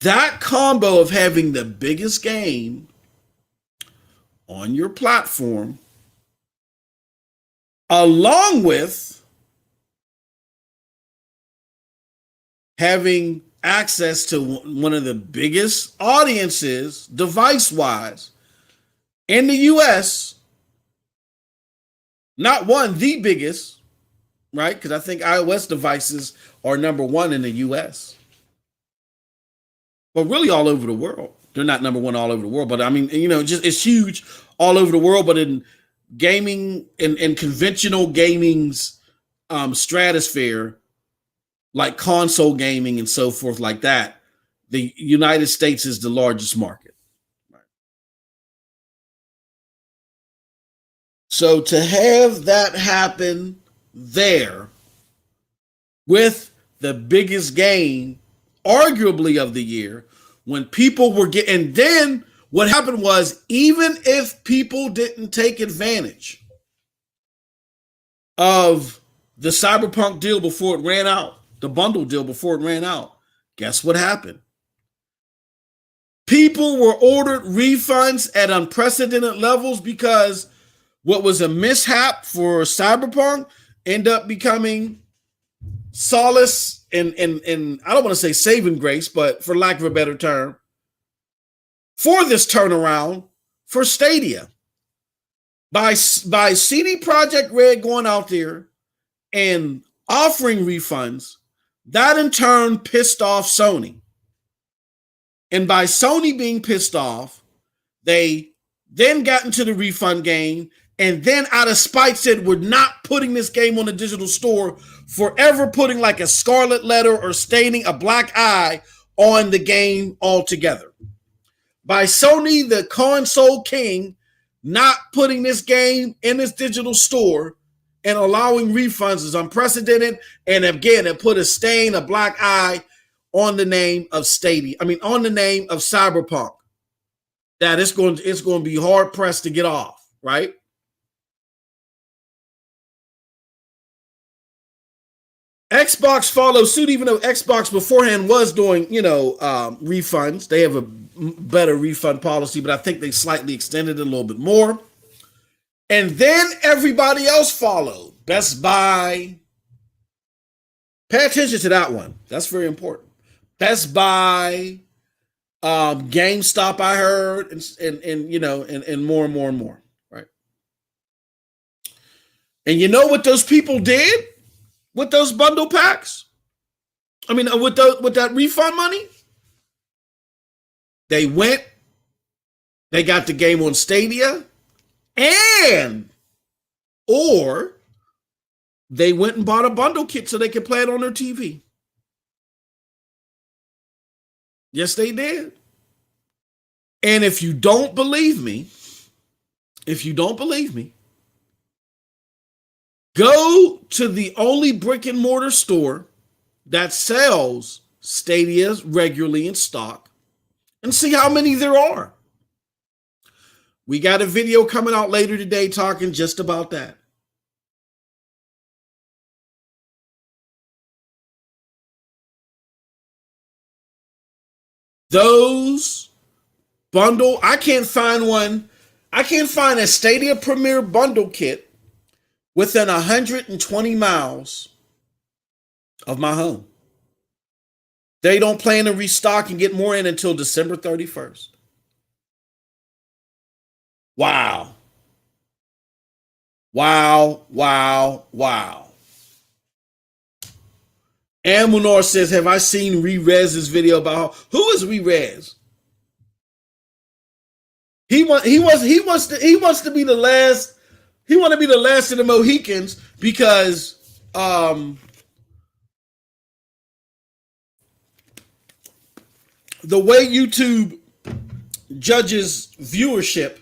that combo of having the biggest game on your platform, along with having access to one of the biggest audiences device-wise in the US, not one, the biggest, right? Because I think iOS devices are number one in the US. But really all over the world. They're not number one all over the world, but I mean, you know, just it's huge all over the world. But in gaming, in conventional gaming's stratosphere, like console gaming and so forth like that, the United States is the largest market. Right. So to have that happen there with the biggest game arguably of the year, when people were getting, and then what happened was, even if people didn't take advantage of the Cyberpunk deal before it ran out, the bundle deal before it ran out, guess what happened? People were ordered refunds at unprecedented levels because what was a mishap for Cyberpunk ended up becoming solace and I don't want to say saving grace, but for lack of a better term, for this turnaround for Stadia. By CD Projekt Red going out there and offering refunds, that in turn pissed off Sony. And by Sony being pissed off, they then got into the refund game, and then out of spite said, we're not putting this game on the digital store, forever putting like a scarlet letter or staining a black eye on the game altogether. By Sony, the console king, not putting this game in its digital store and allowing refunds is unprecedented. And again, it put a stain, a black eye on the name of Stadia. I mean, on the name of Cyberpunk, that it's going to be hard pressed to get off, right? Xbox follows suit, even though Xbox beforehand was doing, refunds. They have a better refund policy, but I think they slightly extended it a little bit more. And then everybody else followed. Best Buy. Pay attention to that one. That's very important. Best Buy, GameStop, I heard, and more and more and more, right? And you know what those people did with those bundle packs? I mean, with that refund money? They got the game on Stadia, or they went and bought a bundle kit so they could play it on their TV. Yes, they did. And if you don't believe me, go to the only brick and mortar store that sells Stadias regularly in stock and see how many there are. We got a video coming out later today talking just about that. Those bundle, I can't find a Stadia Premier bundle kit within 120 miles of my home. They don't plan to restock and get more in until December 31st. Wow. Amunor says, have I seen Rerez's video about who is Rerez? He wants to be the last. He want to be the last of the Mohicans because the way YouTube judges viewership,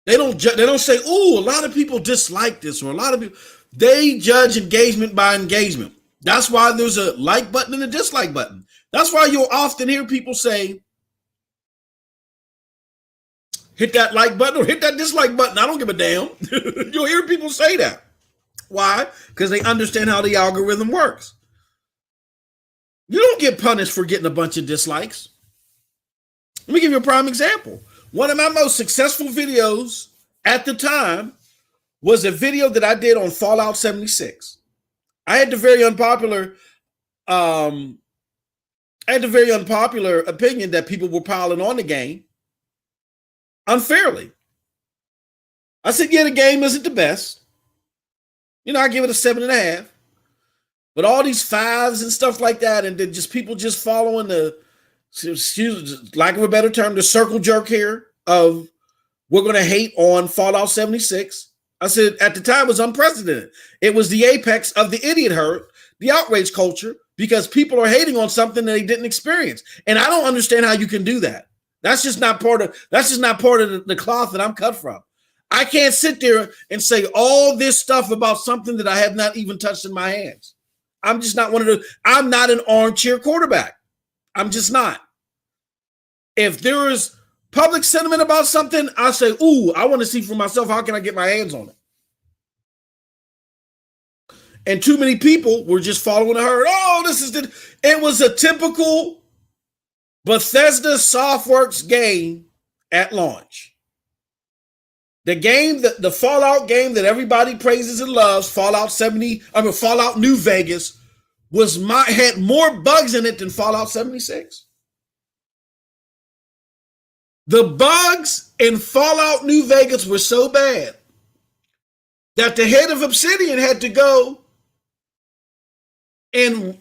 they don't say, "Ooh, a lot of people dislike this," or a lot of people. They judge engagement by engagement. That's why there's a like button and a dislike button. That's why you'll often hear people say, hit that like button or hit that dislike button. I don't give a damn. You'll hear people say that. Why? Because they understand how the algorithm works. You don't get punished for getting a bunch of dislikes. Let me give you a prime example. One of my most successful videos at the time was a video that I did on Fallout 76. I had the very unpopular opinion that people were piling on the game unfairly. I said, yeah, the game isn't the best. I give it a 7.5. But all these 5s and stuff like that, and then just people just following the, excuse lack of a better term, the circle jerk here of we're going to hate on Fallout 76. I said at the time it was unprecedented. It was the apex of the idiot herd, the outrage culture, because people are hating on something that they didn't experience. And I don't understand how you can do that. That's just not part of the cloth that I'm cut from. I can't sit there and say all this stuff about something that I have not even touched in my hands. I'm just not one of those. I'm not an armchair quarterback. I'm just not. If there is public sentiment about something, I say, ooh, I want to see for myself. How can I get my hands on it? And too many people were just following the herd. Oh, it was a typical Bethesda Softworks game at launch. The game, the Fallout game that everybody praises and loves, Fallout New Vegas, had more bugs in it than Fallout 76. The bugs in Fallout New Vegas were so bad that the head of Obsidian had to go and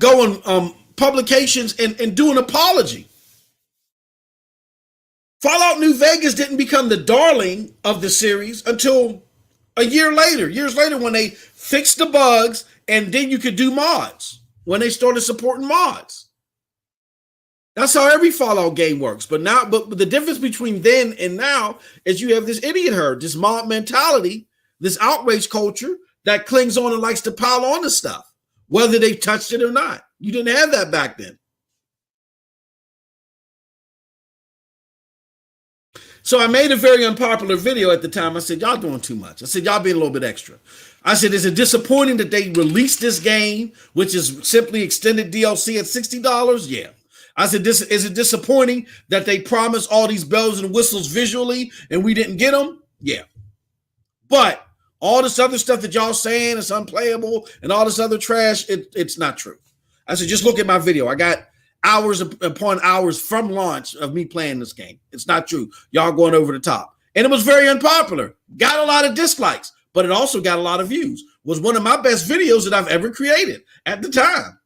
go on publications and do an apology. Fallout New Vegas didn't become the darling of the series until years later when they fixed the bugs and then you could do mods, when they started supporting mods. That's how every Fallout game works. But the difference between then and now is you have this idiot herd, this mob mentality, this outrage culture that clings on and likes to pile on to stuff, whether they've touched it or not. You didn't have that back then. So I made a very unpopular video at the time. I said, y'all doing too much. I said, y'all being a little bit extra. I said, is it disappointing that they released this game, which is simply extended DLC at $60? Yeah. I said, is it disappointing that they promised all these bells and whistles visually and we didn't get them? Yeah. But all this other stuff that y'all saying is unplayable and all this other trash, it's not true. I said, just look at my video. I got hours upon hours from launch of me playing this game. It's not true. Y'all going over the top. And it was very unpopular. Got a lot of dislikes, but it also got a lot of views. Was one of my best videos that I've ever created at the time.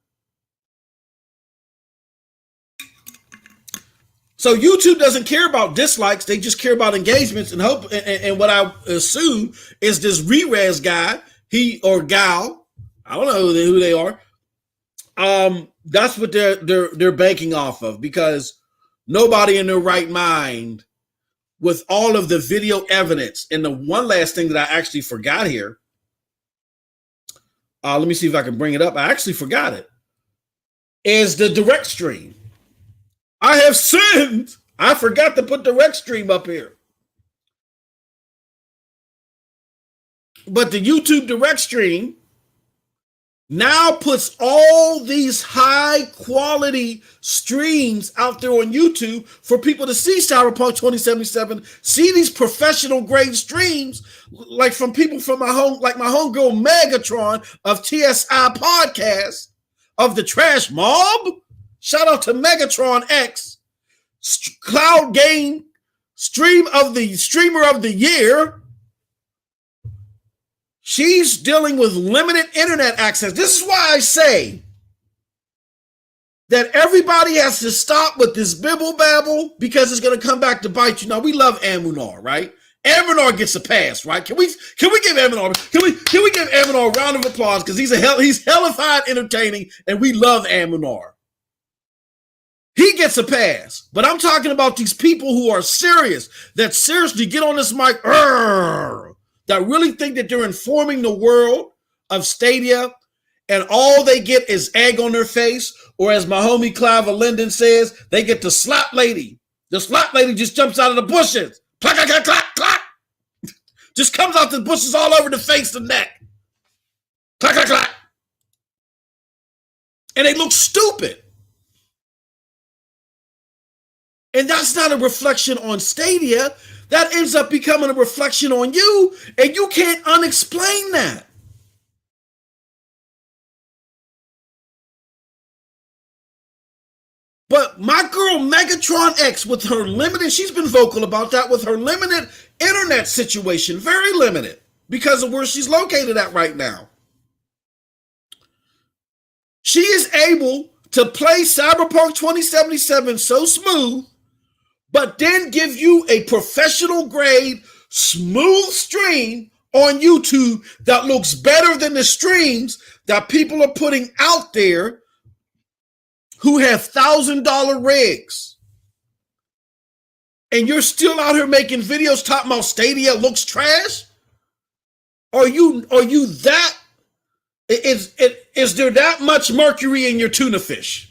So YouTube doesn't care about dislikes. They just care about engagements and hope. And what I assume is this re-res guy, he or gal, I don't know who they are. That's what they're banking off of, because nobody in their right mind, with all of the video evidence. And the one last thing that I actually forgot here, let me see if I can bring it up. I actually forgot it, is the direct stream. I have sinned. I forgot to put direct stream up here. But the YouTube direct stream now puts all these high quality streams out there on YouTube for people to see Cyberpunk 2077, see these professional grade streams, like from people from my homegirl Megatron of TSI Podcast, of the Trash Mob. Shout out to Megatron X, Cloud Game, Streamer of the Year. She's dealing with limited internet access. This is why I say that everybody has to stop with this bibble babble, because it's going to come back to bite you. Now, we love Amunar, right? Amunar gets a pass, right? Can we give Amunar a round of applause, because he's hellified entertaining, and we love Amunar. He gets a pass. But I'm talking about these people who are serious, that seriously get on this mic, that really think that they're informing the world of Stadia, and all they get is egg on their face, or as my homie Clive Linden says, they get the slap lady. The slap lady just jumps out of the bushes. Clack, clack, clack, clack, clack. Just comes out the bushes all over the face and neck. Clack, clack, clack. And they look stupid. And that's not a reflection on Stadia. That ends up becoming a reflection on you, and you can't unexplain that. But my girl Megatron X, with her limited, she's been vocal about that, with her limited internet situation, very limited, because of where she's located at right now. She is able to play Cyberpunk 2077 so smooth, but then give you a professional grade, smooth stream on YouTube that looks better than the streams that people are putting out there who have $1,000 rigs. And you're still out here making videos talking about Stadia looks trash? Are you that? Is there that much mercury in your tuna fish?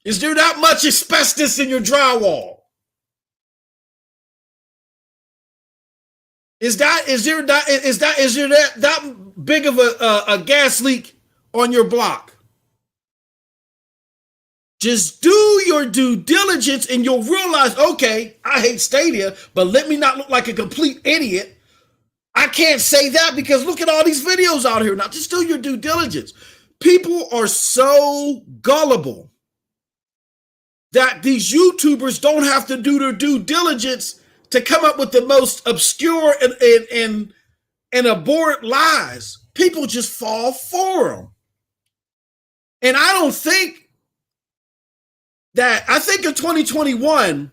Is there that much asbestos in your drywall? Is there that big of a gas leak on your block? Just do your due diligence and you'll realize, okay, I hate Stadia, but let me not look like a complete idiot. I can't say that because look at all these videos out here. Now, just do your due diligence. People are so gullible that these YouTubers don't have to do their due diligence to come up with the most obscure and abhorrent lies. People just fall for them. And I don't think that, I think in 2021,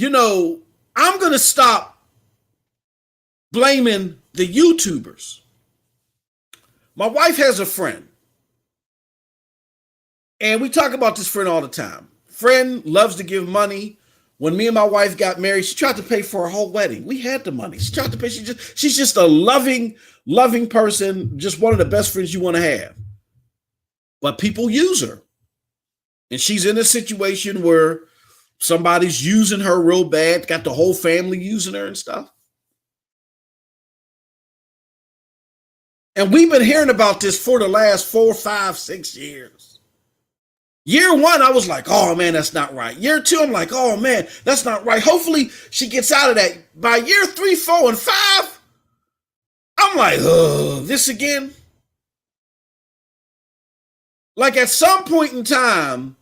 I'm going to stop blaming the YouTubers. My wife has a friend. And we talk about this friend all the time. Friend loves to give money When me and my wife got married, she tried to pay for our whole wedding. We had the money. She tried to pay. She's just a loving person, just one of the best friends you want to have. But people use her. And she's in a situation where somebody's using her real bad, got the whole family using her and stuff. And we've been hearing about this for the last 4, 5, 6 years. Year 1, I was like, oh man, that's not right. Year 2, I'm like, oh man, that's not right. Hopefully she gets out of that. By year 3, 4, and 5, I'm like, oh, this again? Like at some point in time,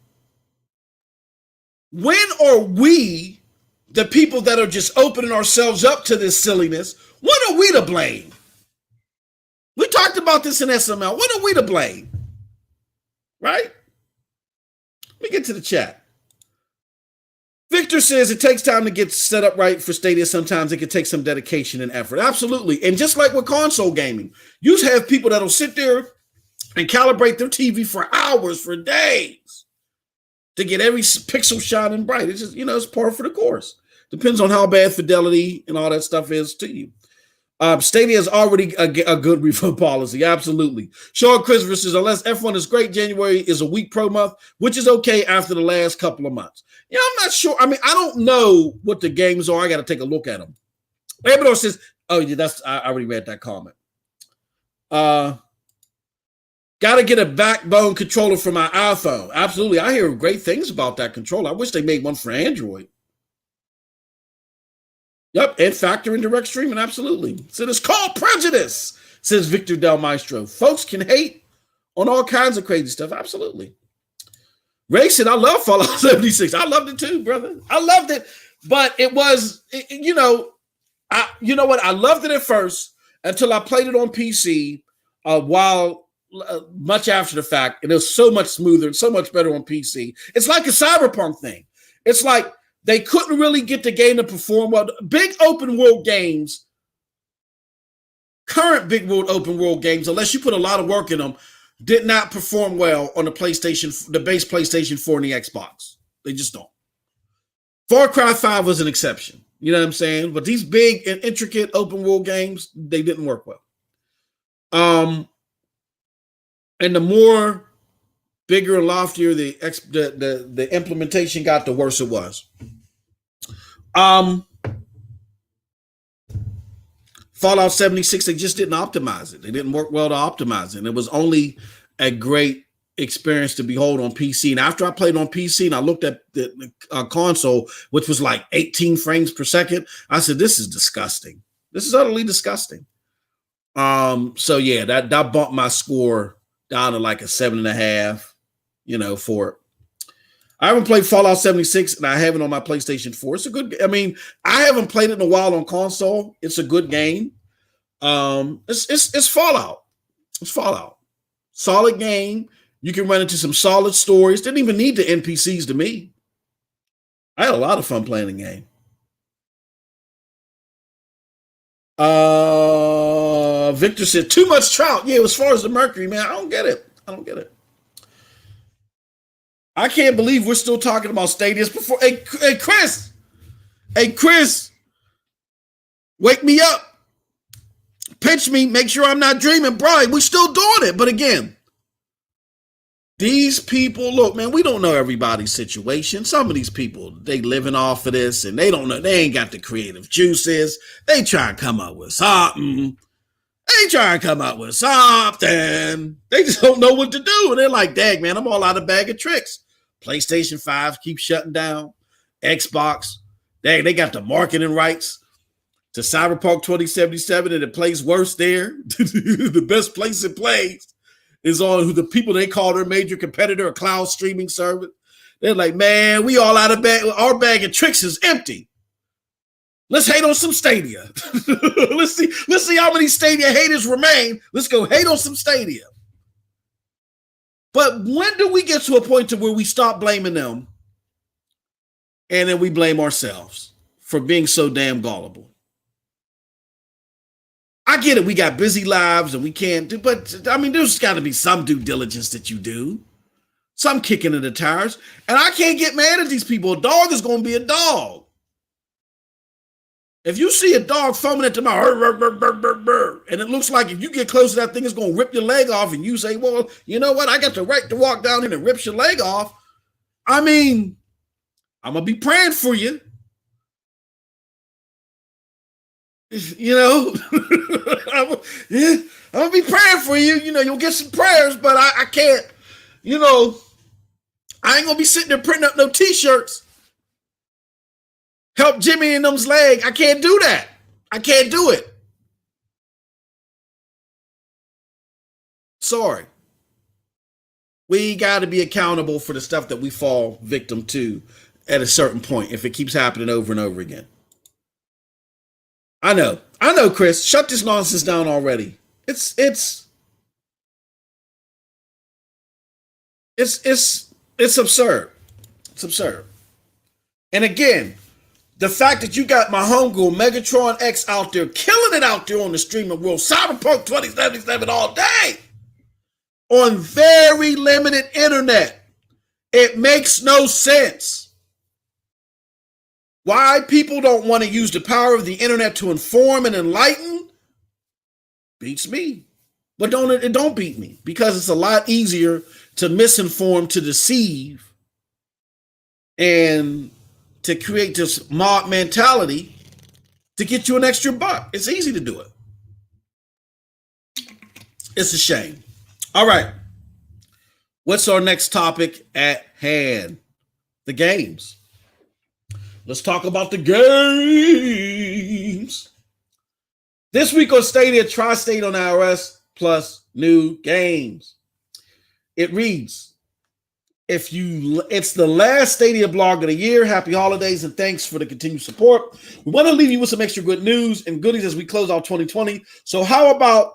when are we, the people that are just opening ourselves up to this silliness, when are we to blame? We talked about this in SML. When are we to blame? Right? Let me get to the chat. Victor says it takes time to get set up right for Stadia. Sometimes it can take some dedication and effort. Absolutely. And just like with console gaming, you have people that'll sit there and calibrate their TV for hours, for days, to get every pixel shining bright. It's just, it's par for the course. Depends on how bad fidelity and all that stuff is to you. Stadia is already a good refund policy. Absolutely. Sean Christopher says, unless F1 is great, January is a weak pro month, which is okay after the last couple of months. Yeah, I'm not sure. I mean, I don't know what the games are. I got to take a look at them. Abador says, oh, yeah, I already read that comment. Got to get a backbone controller for my iPhone. Absolutely. I hear great things about that controller. I wish they made one for Android. Yep, and factor in direct streaming, absolutely. So it's called prejudice, says Victor Del Maestro. Folks can hate on all kinds of crazy stuff, absolutely. Ray said, I love Fallout 76. I loved it too, brother. I loved it, but it was, you know what? I loved it at first until I played it on PC much after the fact, and it was so much smoother and so much better on PC. It's like a Cyberpunk thing. It's like, they couldn't really get the game to perform well. Big open world games, current big world open world games, unless you put a lot of work in them, did not perform well on the base PlayStation 4 and the Xbox. They just don't. Far Cry 5 was an exception. You know what I'm saying? But these big and intricate open world games, they didn't work well. And the more bigger and loftier the implementation got, the worse it was. Fallout 76, they just didn't optimize it. They didn't work well to optimize it. And it was only a great experience to behold on PC. And after I played on PC and I looked at the console, which was like 18 frames per second, I said, this is disgusting. This is utterly disgusting. So yeah, that bumped my score down to like a 7.5, for it. I haven't played Fallout 76, and I have it on my PlayStation 4. It's a good. I mean, I haven't played it in a while on console. It's a good game. It's Fallout. It's Fallout. Solid game. You can run into some solid stories. Didn't even need the NPCs to me. I had a lot of fun playing the game. Victor said too much trout. Yeah, as far as the mercury, man, I don't get it. I can't believe we're still talking about stadiums before. Hey, Chris. Wake me up. Pinch me. Make sure I'm not dreaming. Brian, we're still doing it. But again, these people, look, man, we don't know everybody's situation. Some of these people, they living off of this and they don't know. They ain't got the creative juices. They try and come up with something. They just don't know what to do. And they're like, dang, man, I'm all out of bag of tricks. PlayStation 5 keeps shutting down. Xbox, they got the marketing rights to Cyberpunk 2077, and it plays worse there. The best place it plays is on the people they call their major competitor, a cloud streaming service. They're like, man, we all out of bag. Our bag of tricks is empty. Let's hate on some Stadia. Let's see how many Stadia haters remain. Let's go hate on some Stadia. But when do we get to a point to where we stop blaming them and then we blame ourselves for being so damn gullible? I get it. We got busy lives and we can't do, but I mean, there's got to be some due diligence that you do. So I'm kicking in the tires, and I can't get mad at these people. A dog is going to be a dog. If you see a dog foaming at the mouth, and it looks like if you get close to that thing, it's going to rip your leg off, and you say, well, you know what? I got the right to walk down here and rip your leg off. I mean, I'm going to be praying for you. You know, I'm going to be praying for you. You know, you'll get some prayers, but I can't, you know, I ain't going to be sitting there printing up no T-shirts. Help Jimmy in them's leg. I can't do that. I can't do it. Sorry. We got to be accountable for the stuff that we fall victim to at a certain point if it keeps happening over and over again. I know, Chris. Shut this nonsense down already. It's absurd. It's absurd. And again, the fact that you got my homegirl Megatron X out there killing it out there on the streaming world, Cyberpunk 2077 all day on very limited internet. It makes no sense. Why people don't want to use the power of the internet to inform and enlighten beats me. But it don't beat me, because it's a lot easier to misinform, to deceive, and to create this mob mentality to get you an extra buck. It's easy to do it. It's a shame. All right. What's our next topic at hand? The games. Let's talk about the games. This week on Stadia, Tri-State on iOS plus new games. It reads, it's the last Stadia blog of the year. Happy holidays and thanks for the continued support. We want to leave you with some extra good news and goodies as we close out 2020. So how about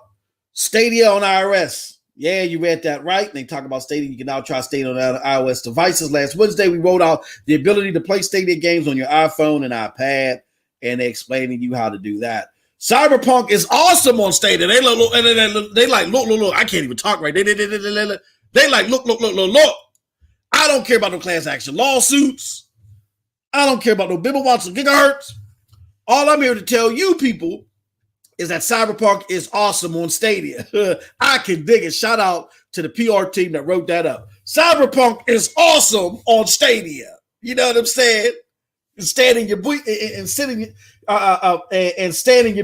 Stadia on iOS? Yeah, you read that right. And they talk about Stadia. You can now try Stadia on iOS devices. Last Wednesday, we rolled out the ability to play Stadia games on your iPhone and iPad, and they're explaining you how to do that. Cyberpunk is awesome on Stadia. They look. I can't even talk right. They like look. I don't care about no class action lawsuits. I don't care about no bibblewatts or gigahertz. All I'm here to tell you people is that Cyberpunk is awesome on Stadia. I can dig it. Shout out to the PR team that wrote that up. Cyberpunk is awesome on Stadia. You know what I'm saying? And standing your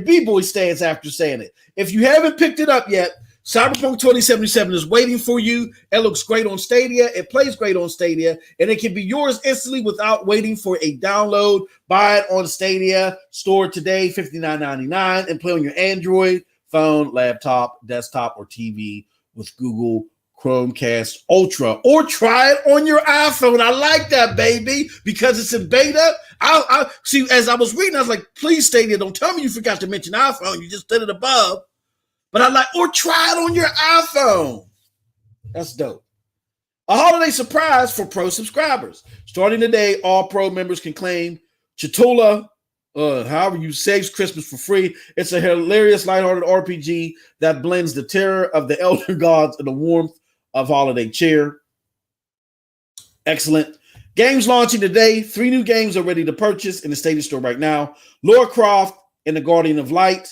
b-boy stance after saying it. If you haven't picked it up yet, Cyberpunk 2077 is waiting for you. It looks great on Stadia. It plays great on Stadia. And it can be yours instantly without waiting for a download. Buy it on Stadia. Store today, $59.99. And play on your Android, phone, laptop, desktop, or TV with Google Chromecast Ultra. Or try it on your iPhone. I like that, baby, because it's in beta. I see, as I was reading, I was like, please, Stadia, don't tell me you forgot to mention iPhone. You just did it above. But I like, or try it on your iPhone. That's dope. A holiday surprise for Pro subscribers. Starting today, all Pro members can claim Chitola, however you saves Christmas for free. It's a hilarious, lighthearted RPG that blends the terror of the Elder Gods and the warmth of holiday cheer. Excellent. Games launching today. 3 new games are ready to purchase in the Stadia store right now. Lara Croft and the Guardian of Light.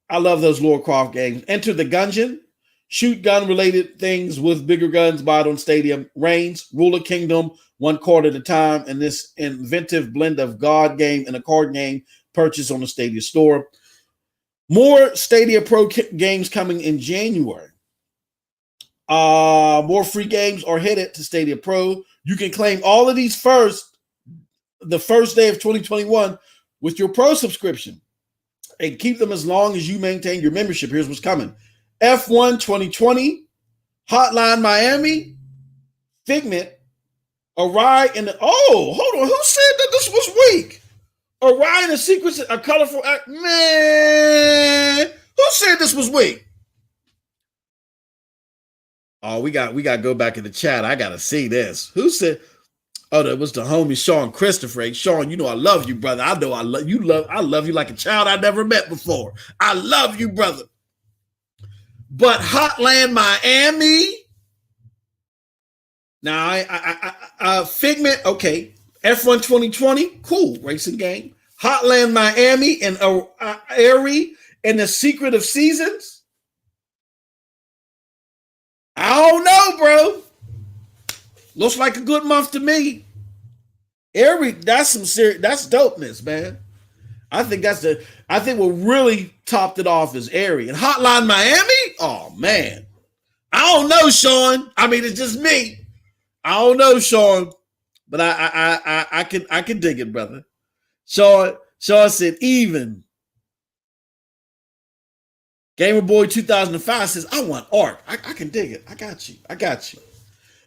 I love those Lara Croft games. Enter the Gungeon. Shoot gun-related things with bigger guns. Buy it on Stadia. Reigns, Rule of Kingdom, 1 card at a time. And this inventive blend of God game and a card game purchase on the Stadia store. More Stadia Pro games coming in January. More free games are headed to Stadia Pro. You can claim all of these the first day of 2021 with your Pro subscription. And keep them as long as you maintain your membership. Here's what's coming. F1 2020, Hotline Miami, Figment, Orion, hold on. Who said that this was weak? Orion and Secrets, a colorful act. Man, who said this was weak? Oh, we got to go back in the chat. I got to see this. Who said? Oh, that was the homie Sean Christopher. Hey, Sean, you know I love you, brother. I know I love you. I love you like a child I never met before. I love you, brother. But Hotline Miami, Now, Figment, okay. F1 2020, cool racing game. Hotland Miami and Airy and the Secret of Seasons. I don't know, bro. Looks like a good month to me. Airy, that's some serious. That's dopeness, man. I think what really topped it off is Airy and Hotline Miami. Oh man, I don't know, Sean. I mean, it's just me. I don't know, Sean, but I can dig it, brother. Sean said even. Gamer Boy 2005 says, I want art. I can dig it. I got you.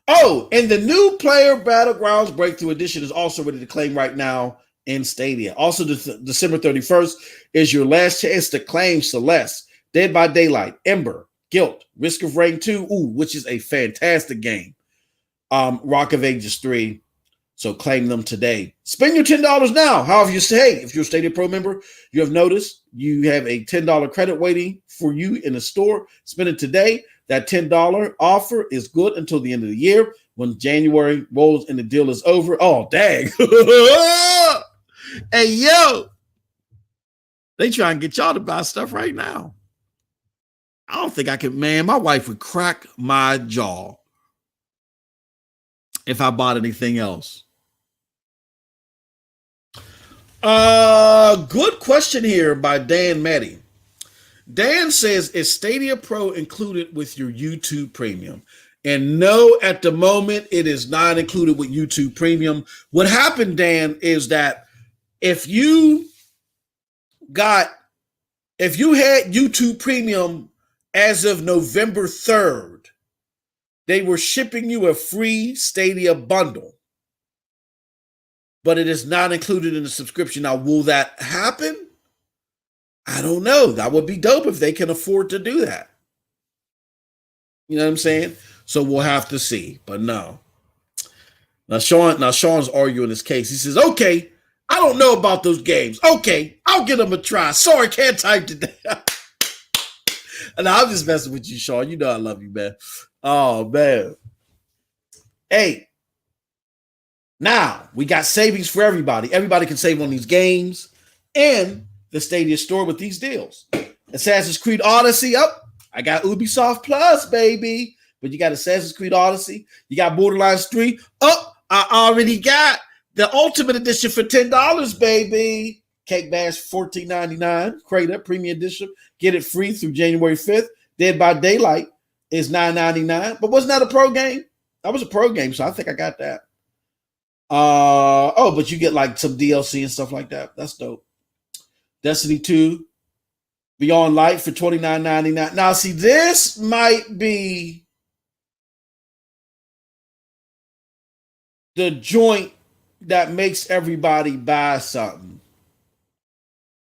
Oh, and the new Player Battlegrounds Breakthrough Edition is also ready to claim right now in Stadia. Also, December 31st is your last chance to claim Celeste, Dead by Daylight, Ember, Guilt, Risk of Rain 2, which is a fantastic game. Rock of Ages 3. So claim them today. Spend your $10 now. However, you say, if you're a Stadia Pro member, you have noticed you have a $10 credit waiting for you in the store. Spend it today. That $10 offer is good until the end of the year. When January rolls and the deal is over. Oh, dang. Hey, yo. They try and get y'all to buy stuff right now. I don't think I could, man. My wife would crack my jaw if I bought anything else. Good question here by Dan Meddy. Dan says, is Stadia Pro included with your YouTube Premium? And no, at the moment, it is not included with YouTube Premium. What happened, Dan, is that if you had YouTube Premium as of November 3rd, they were shipping you a free Stadia bundle, but it is not included in the subscription. Now, will that happen? I don't know. That would be dope if they can afford to do that. You know what I'm saying? So we'll have to see, but no. Now Sean's arguing his case. He says, okay, I don't know about those games. Okay, I'll give them a try. Sorry, can't type today. And I'm just messing with you, Sean. You know I love you, man. Oh, man. Hey, now we got savings for everybody. Everybody can save on these games and the Stadia store with these deals. Assassin's Creed Odyssey up. I got Ubisoft Plus, baby. But you got Assassin's Creed Odyssey. You got Borderlands 3. Oh, I already got the Ultimate Edition for $10, baby. Cake Bash $14.99. Crate Up Premium Edition. Get it free through January 5th. Dead by Daylight is $9.99. But wasn't that a pro game? That was a pro game, so I think I got that. But you get like some DLC and stuff like that. That's dope. Destiny 2 Beyond Light for $29.99. Now, see, this might be the joint that makes everybody buy something.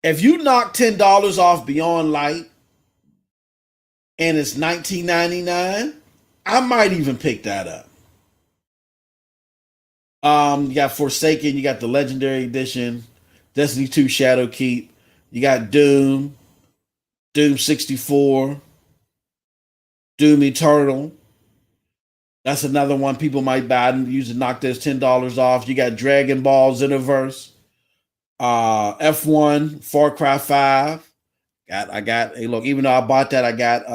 If you knock $10 off Beyond Light and it's $19.99, I might even pick that up. You got Forsaken, you got the Legendary Edition, Destiny 2 Shadowkeep, you got Doom 64, Doom Eternal. That's another one people might buy and use to knock those $10 off. You got Dragon Ball Xenoverse, F1, Far Cry 5. Hey, look, even though I bought that, I got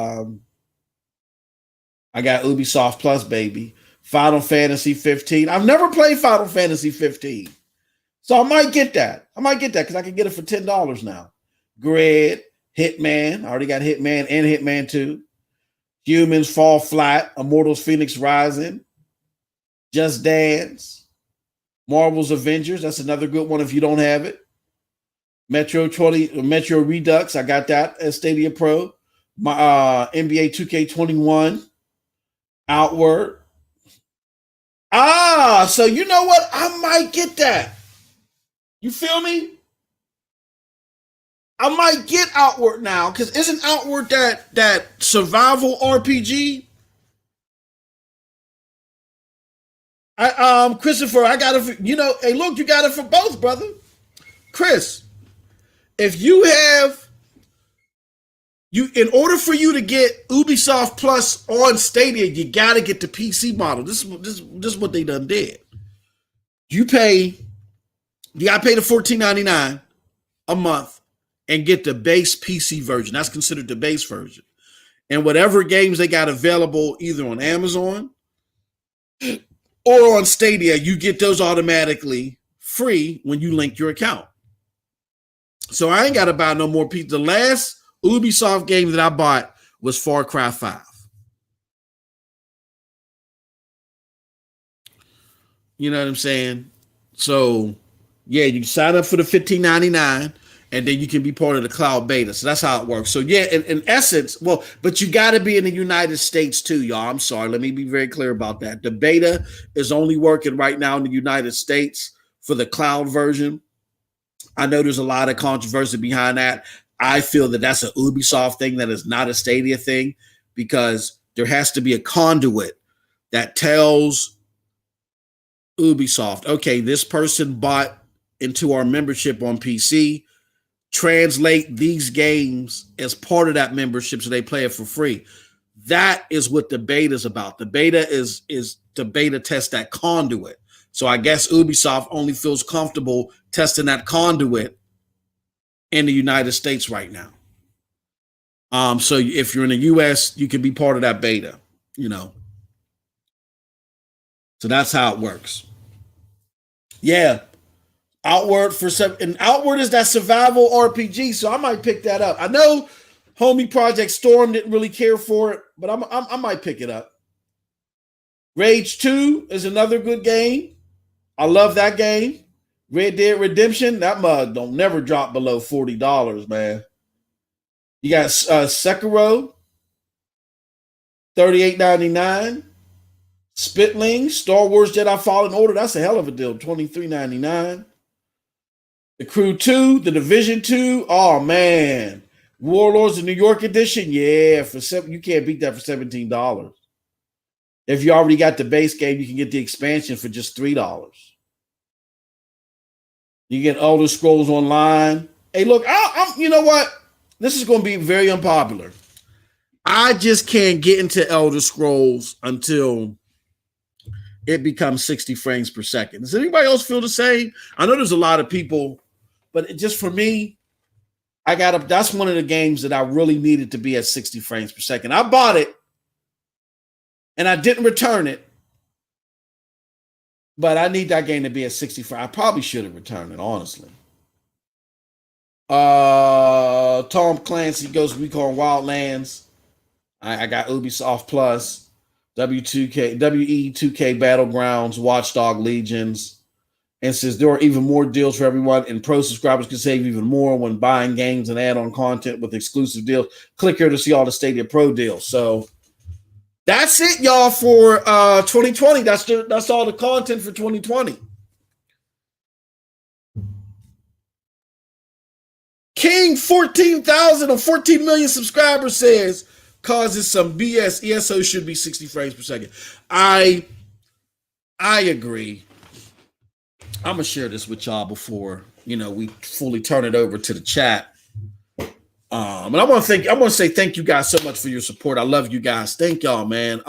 Ubisoft Plus, baby. Final Fantasy 15. I've never played Final Fantasy 15. So I might get that. Because I can get it for $10 now. Grid, Hitman. I already got Hitman and Hitman 2. Humans Fall Flat. Immortals Phoenix Rising. Just Dance. Marvel's Avengers. That's another good one if you don't have it. Metro Redux. I got that as Stadia Pro. My NBA 2K21. Outward. So you know what? I might get that. You feel me? I might get Outward now, because isn't Outward that survival RPG? Christopher, I got it for, hey, look, you got it for both, brother. Chris, if you have In order for you to get Ubisoft Plus on Stadia, you got to get the PC model. This is what they done did. You pay, I pay the $14.99 a month and get the base PC version. That's considered the base version. And whatever games they got available either on Amazon or on Stadia, you get those automatically free when you link your account. So I ain't got to buy no more PC. The last Ubisoft game that I bought was Far Cry 5. You know what I'm saying? So, yeah, you sign up for the $15.99 and then you can be part of the cloud beta. So that's how it works. So, yeah, in essence, well, but you got to be in the United States too, y'all. I'm sorry. Let me be very clear about that. The beta is only working right now in the United States for the cloud version. I know there's a lot of controversy behind that. I feel that that's an Ubisoft thing, that is not a Stadia thing, because there has to be a conduit that tells Ubisoft, okay, this person bought into our membership on PC, translate these games as part of that membership so they play it for free. That is what the beta is about. The beta is the beta test that conduit. So I guess Ubisoft only feels comfortable testing that conduit in the United States right now. So if you're in the US, you can be part of that beta, you know. So that's how it works. Yeah. Outward and Outward is that survival RPG, so I might pick that up. I know homie Project Storm didn't really care for it, but I might pick it up. Rage 2 is another good game. I love that game. Red Dead Redemption, that mug don't never drop below $40, man. You got Sekiro, $38.99. Spitling, Star Wars Jedi Fallen Order, that's a hell of a deal, $23.99. The Crew 2, The Division 2, oh man. Warlords of New York edition, yeah, you can't beat that for $17. If you already got the base game, you can get the expansion for just $3. You get Elder Scrolls Online. Hey, look, you know what? This is going to be very unpopular. I just can't get into Elder Scrolls until it becomes 60 frames per second. Does anybody else feel the same? I know there's a lot of people, but just for me, that's one of the games that I really needed to be at 60 frames per second. I bought it and I didn't return it, but I need that game to be at 60 frames. I probably should have returned it, honestly. Tom Clancy Ghost Recon Wildlands. I got Ubisoft Plus, WE2K Battlegrounds, Watchdog Legions, and says there are even more deals for everyone, and pro subscribers can save even more when buying games and add-on content with exclusive deals. Click here to see all the Stadia Pro deals. So that's it, y'all, for 2020. That's all the content for 2020. King 14,000 or 14 million subscribers says causes some BS. ESO should be 60 frames per second. I agree. I'm gonna share this with y'all before we fully turn it over to the chat. And I want to say thank you guys so much for your support. I love you guys. Thank y'all, man.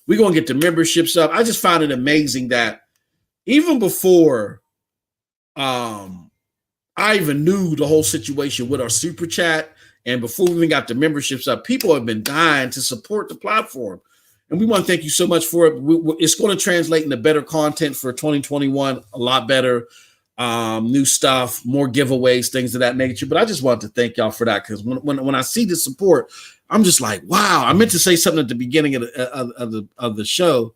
We're gonna get the memberships up. I just found it amazing that even before I even knew the whole situation with our super chat, and before we even got the memberships up, people have been dying to support the platform. And we want to thank you so much for it. It's going to translate into better content for 2021, a lot better, new stuff, more giveaways, things of that nature. But I just wanted to thank y'all for that, because when I see the support, I'm just like, wow. I meant to say something at the beginning of the show,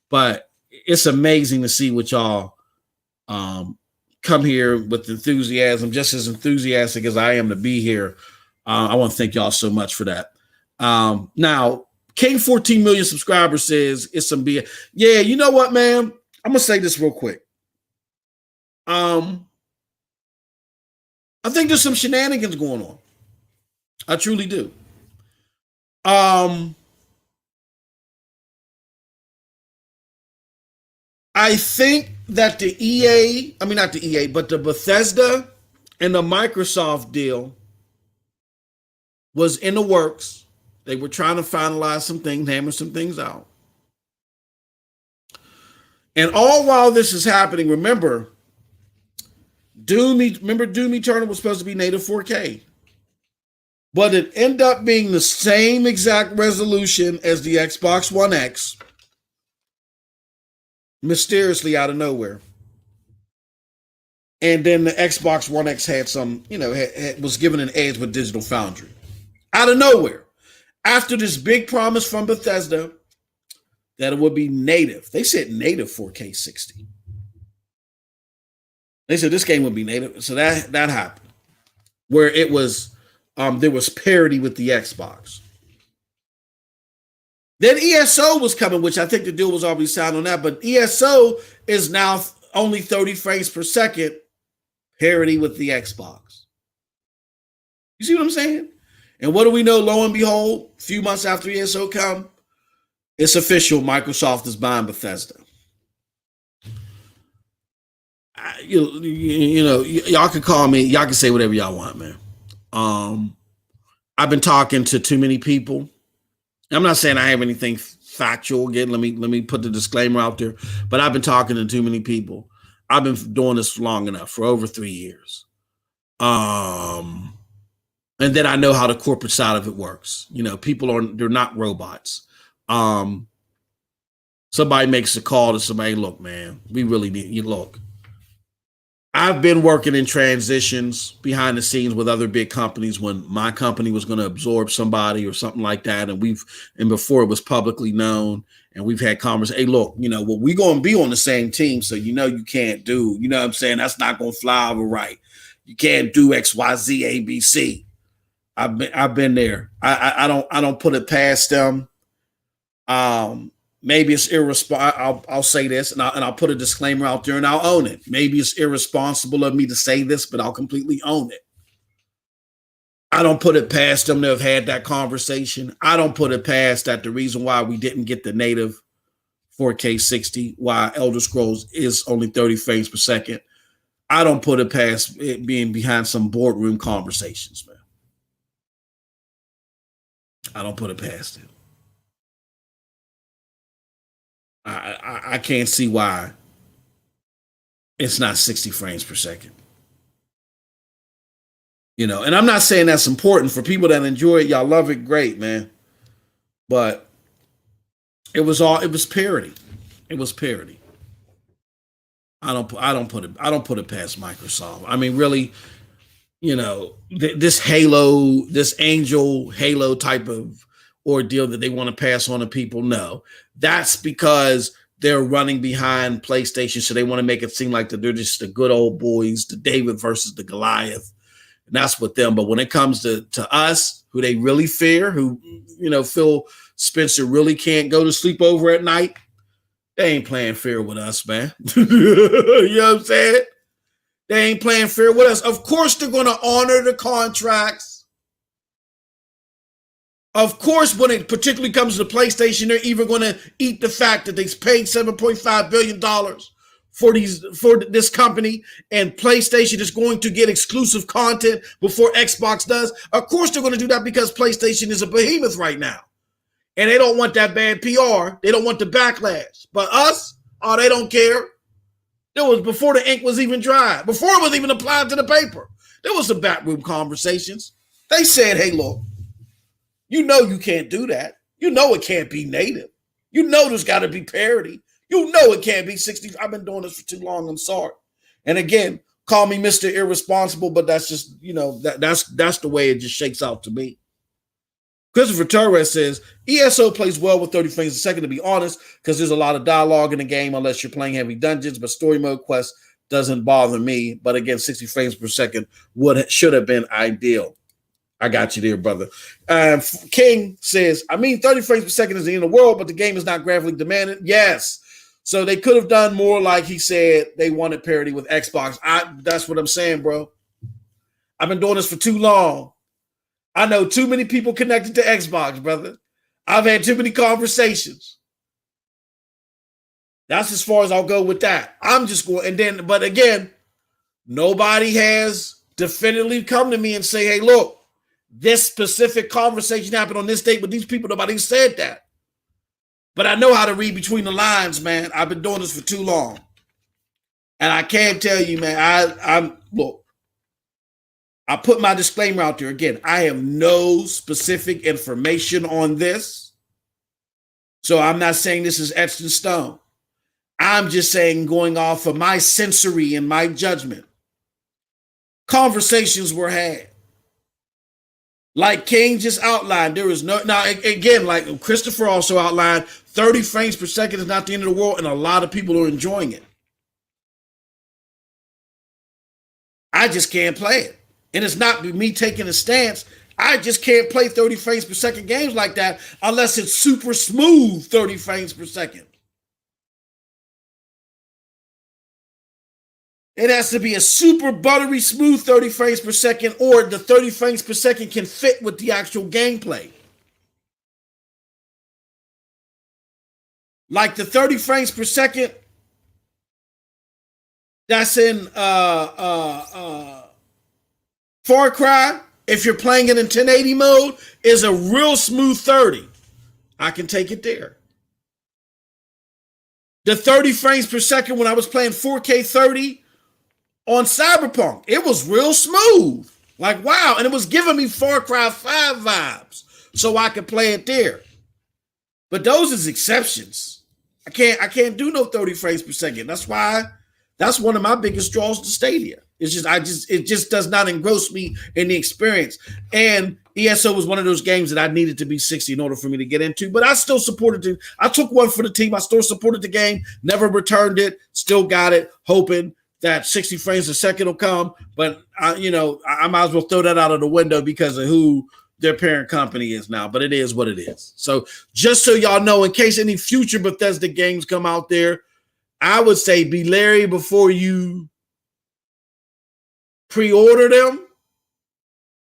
but it's amazing to see what y'all come here with enthusiasm, just as enthusiastic as I am to be here. I want to thank y'all so much for that. Now, King 14 million subscribers says it's some BS. Yeah, you know what, man? I'm gonna say this real quick. I think there's some shenanigans going on. I truly do. I think that but the Bethesda and the Microsoft deal was in the works. They were trying to finalize some things, hammer some things out. And all while this is happening, remember, Doom Eternal was supposed to be native 4K. But it ended up being the same exact resolution as the Xbox One X, mysteriously out of nowhere. And then the Xbox One X had some, was given an edge with Digital Foundry. Out of nowhere. After this big promise from Bethesda that it would be native. They said native 4K 60. They said this game would be native. So that happened. Where it was, there was parity with the Xbox. Then ESO was coming, which I think the deal was already signed on that. But ESO is now only 30 frames per second, parity with the Xbox. You see what I'm saying? And what do we know? Lo and behold, a few months after ESO come, it's official. Microsoft is buying Bethesda. Y'all can call me. Y'all can say whatever y'all want, man. I've been talking to too many people. I'm not saying I have anything factual. Again, let me put the disclaimer out there. But I've been talking to too many people. I've been doing this long enough, for over 3 years. And then I know how the corporate side of it works. They're not robots. Somebody makes a call to somebody, look, man, we really need you. Look, I've been working in transitions behind the scenes with other big companies when my company was going to absorb somebody or something like that. And before it was publicly known, and we've had conversations. Hey, look, we're going to be on the same team. So, you can't do, what I'm saying? That's not going to fly over right. You can't do X, Y, Z, A, B, C. I've been there. I don't put it past them. Maybe it's irresponsible. I'll say this, and I'll put a disclaimer out there, and I'll own it. Maybe it's irresponsible of me to say this, but I'll completely own it. I don't put it past them to have had that conversation. I don't put it past that the reason why we didn't get the native 4K 60, why Elder Scrolls is only 30 frames per second. I don't put it past it being behind some boardroom conversations, man. I don't put it past it. I can't see why it's not 60 frames per second. And I'm not saying that's important for people that enjoy it. Y'all love it, great, man. But it was parity. It was parity. I don't put it past Microsoft. I mean, really, this Halo, this Angel Halo type of ordeal that they want to pass on to people. No, that's because they're running behind PlayStation. So they want to make it seem like that they're just the good old boys, the David versus the Goliath. And that's with them. But when it comes to us, who they really fear, who, Phil Spencer really can't go to sleep over at night, they ain't playing fair with us, man. You know what I'm saying? They ain't playing fair with us. Of course, they're going to honor the contracts. Of course, when it particularly comes to PlayStation, they're even going to eat the fact that they paid $7.5 billion for this company, and PlayStation is going to get exclusive content before Xbox does. Of course, they're going to do that because PlayStation is a behemoth right now. And they don't want that bad PR. They don't want the backlash. But us, they don't care. It was before the ink was even dry, before it was even applied to the paper. There was some backroom conversations. They said, hey, look, you can't do that. It can't be native. There's got to be parity. It can't be 60. I've been doing this for too long. I'm sorry. And again, call me Mr. Irresponsible, but that's just, that's the way it just shakes out to me. Christopher Torres says, ESO plays well with 30 frames a second, to be honest, because there's a lot of dialogue in the game unless you're playing heavy dungeons, but story mode quest doesn't bother me. But again, 60 frames per second should have been ideal. I got you there, brother. King says, 30 frames per second is the end of the world, but the game is not graphically demanding. Yes. So they could have done more, like he said, they wanted parity with Xbox. That's what I'm saying, bro. I've been doing this for too long. I know too many people connected to Xbox, brother. I've had too many conversations. That's as far as I'll go with that. I'm just going, but again, nobody has definitively come to me and say, hey, look, this specific conversation happened on this date with these people. Nobody said that. But I know how to read between the lines, man. I've been doing this for too long. And I can't tell you, man, look, I put my disclaimer out there. Again, I have no specific information on this. So I'm not saying this is etched in stone. I'm just saying, going off of my sensory and my judgment, conversations were had. Like King just outlined, there is no, now again, like Christopher also outlined, 30 frames per second is not the end of the world, and a lot of people are enjoying it. I just can't play it. And it's not me taking a stance. I just can't play 30 frames per second games like that unless it's super smooth 30 frames per second. It has to be a super buttery smooth 30 frames per second, or the 30 frames per second can fit with the actual gameplay. Like the 30 frames per second that's in Far Cry, if you're playing it in 1080 mode, is a real smooth 30. I can take it there. The 30 frames per second when I was playing 4K 30 on Cyberpunk, it was real smooth. Like, wow. And it was giving me Far Cry 5 vibes, so I could play it there. But those is exceptions. I can't do no 30 frames per second. That's one of my biggest draws to Stadia. It just does not engross me in the experience. And ESO was one of those games that I needed to be 60 in order for me to get into. But I still supported it. I took one for the team. I still supported the game. Never returned it. Still got it. Hoping that 60 frames a second will come. But I might as well throw that out of the window because of who their parent company is now. But it is what it is. So just so y'all know, in case any future Bethesda games come out there, I would say be leery before you pre-order them.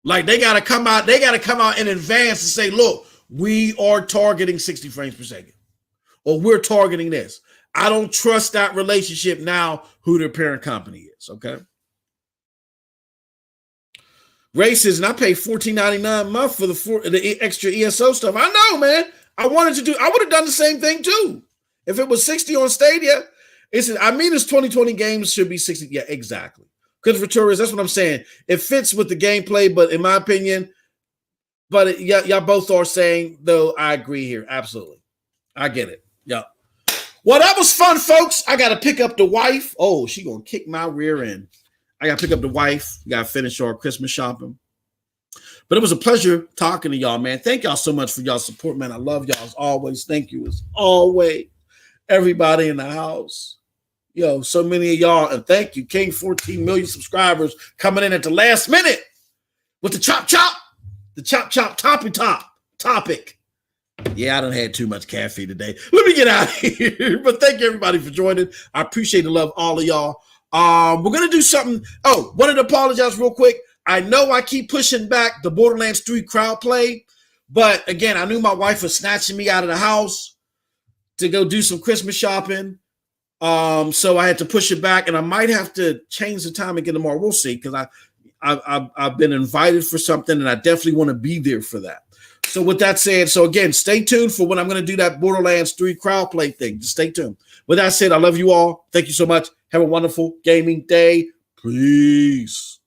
Like they gotta come out in advance and say, look, we are targeting 60 frames per second, or we're targeting this. I don't trust that relationship now, who their parent company is. Okay. Ray says, and I pay $14.99 a month for the extra ESO stuff. I know, man. I would have done the same thing too. If it was 60 on Stadia, it's 2020 games should be 60. Yeah, exactly. Because for tourists, that's what I'm saying. It fits with the gameplay, but in my opinion, y'all both are saying, though, I agree here. Absolutely. I get it. Yeah. Well, that was fun, folks. I got to pick up the wife. Oh, she going to kick my rear end. I got to pick up the wife. Got to finish our Christmas shopping. But it was a pleasure talking to y'all, man. Thank y'all so much for y'all support, man. I love y'all as always. Thank you as always. Everybody in the house. Yo, so many of y'all, and thank you, King, 14 million subscribers coming in at the last minute with the chop topic. Yeah, I done had too much caffeine today. Let me get out of here. But thank you, everybody, for joining. I appreciate the love, all of y'all. We're going to do something. Oh, wanted to apologize real quick. I know I keep pushing back the Borderlands 3 crowd play, but again, I knew my wife was snatching me out of the house to go do some Christmas shopping. So I had to push it back, and I might have to change the time again tomorrow. We'll see, because I've been invited for something, and I definitely want to be there for that. So with that said, so again, stay tuned for when I'm going to do that Borderlands 3 crowd play thing. Just stay tuned. With that said, I love you all. Thank you so much. Have a wonderful gaming day. Peace.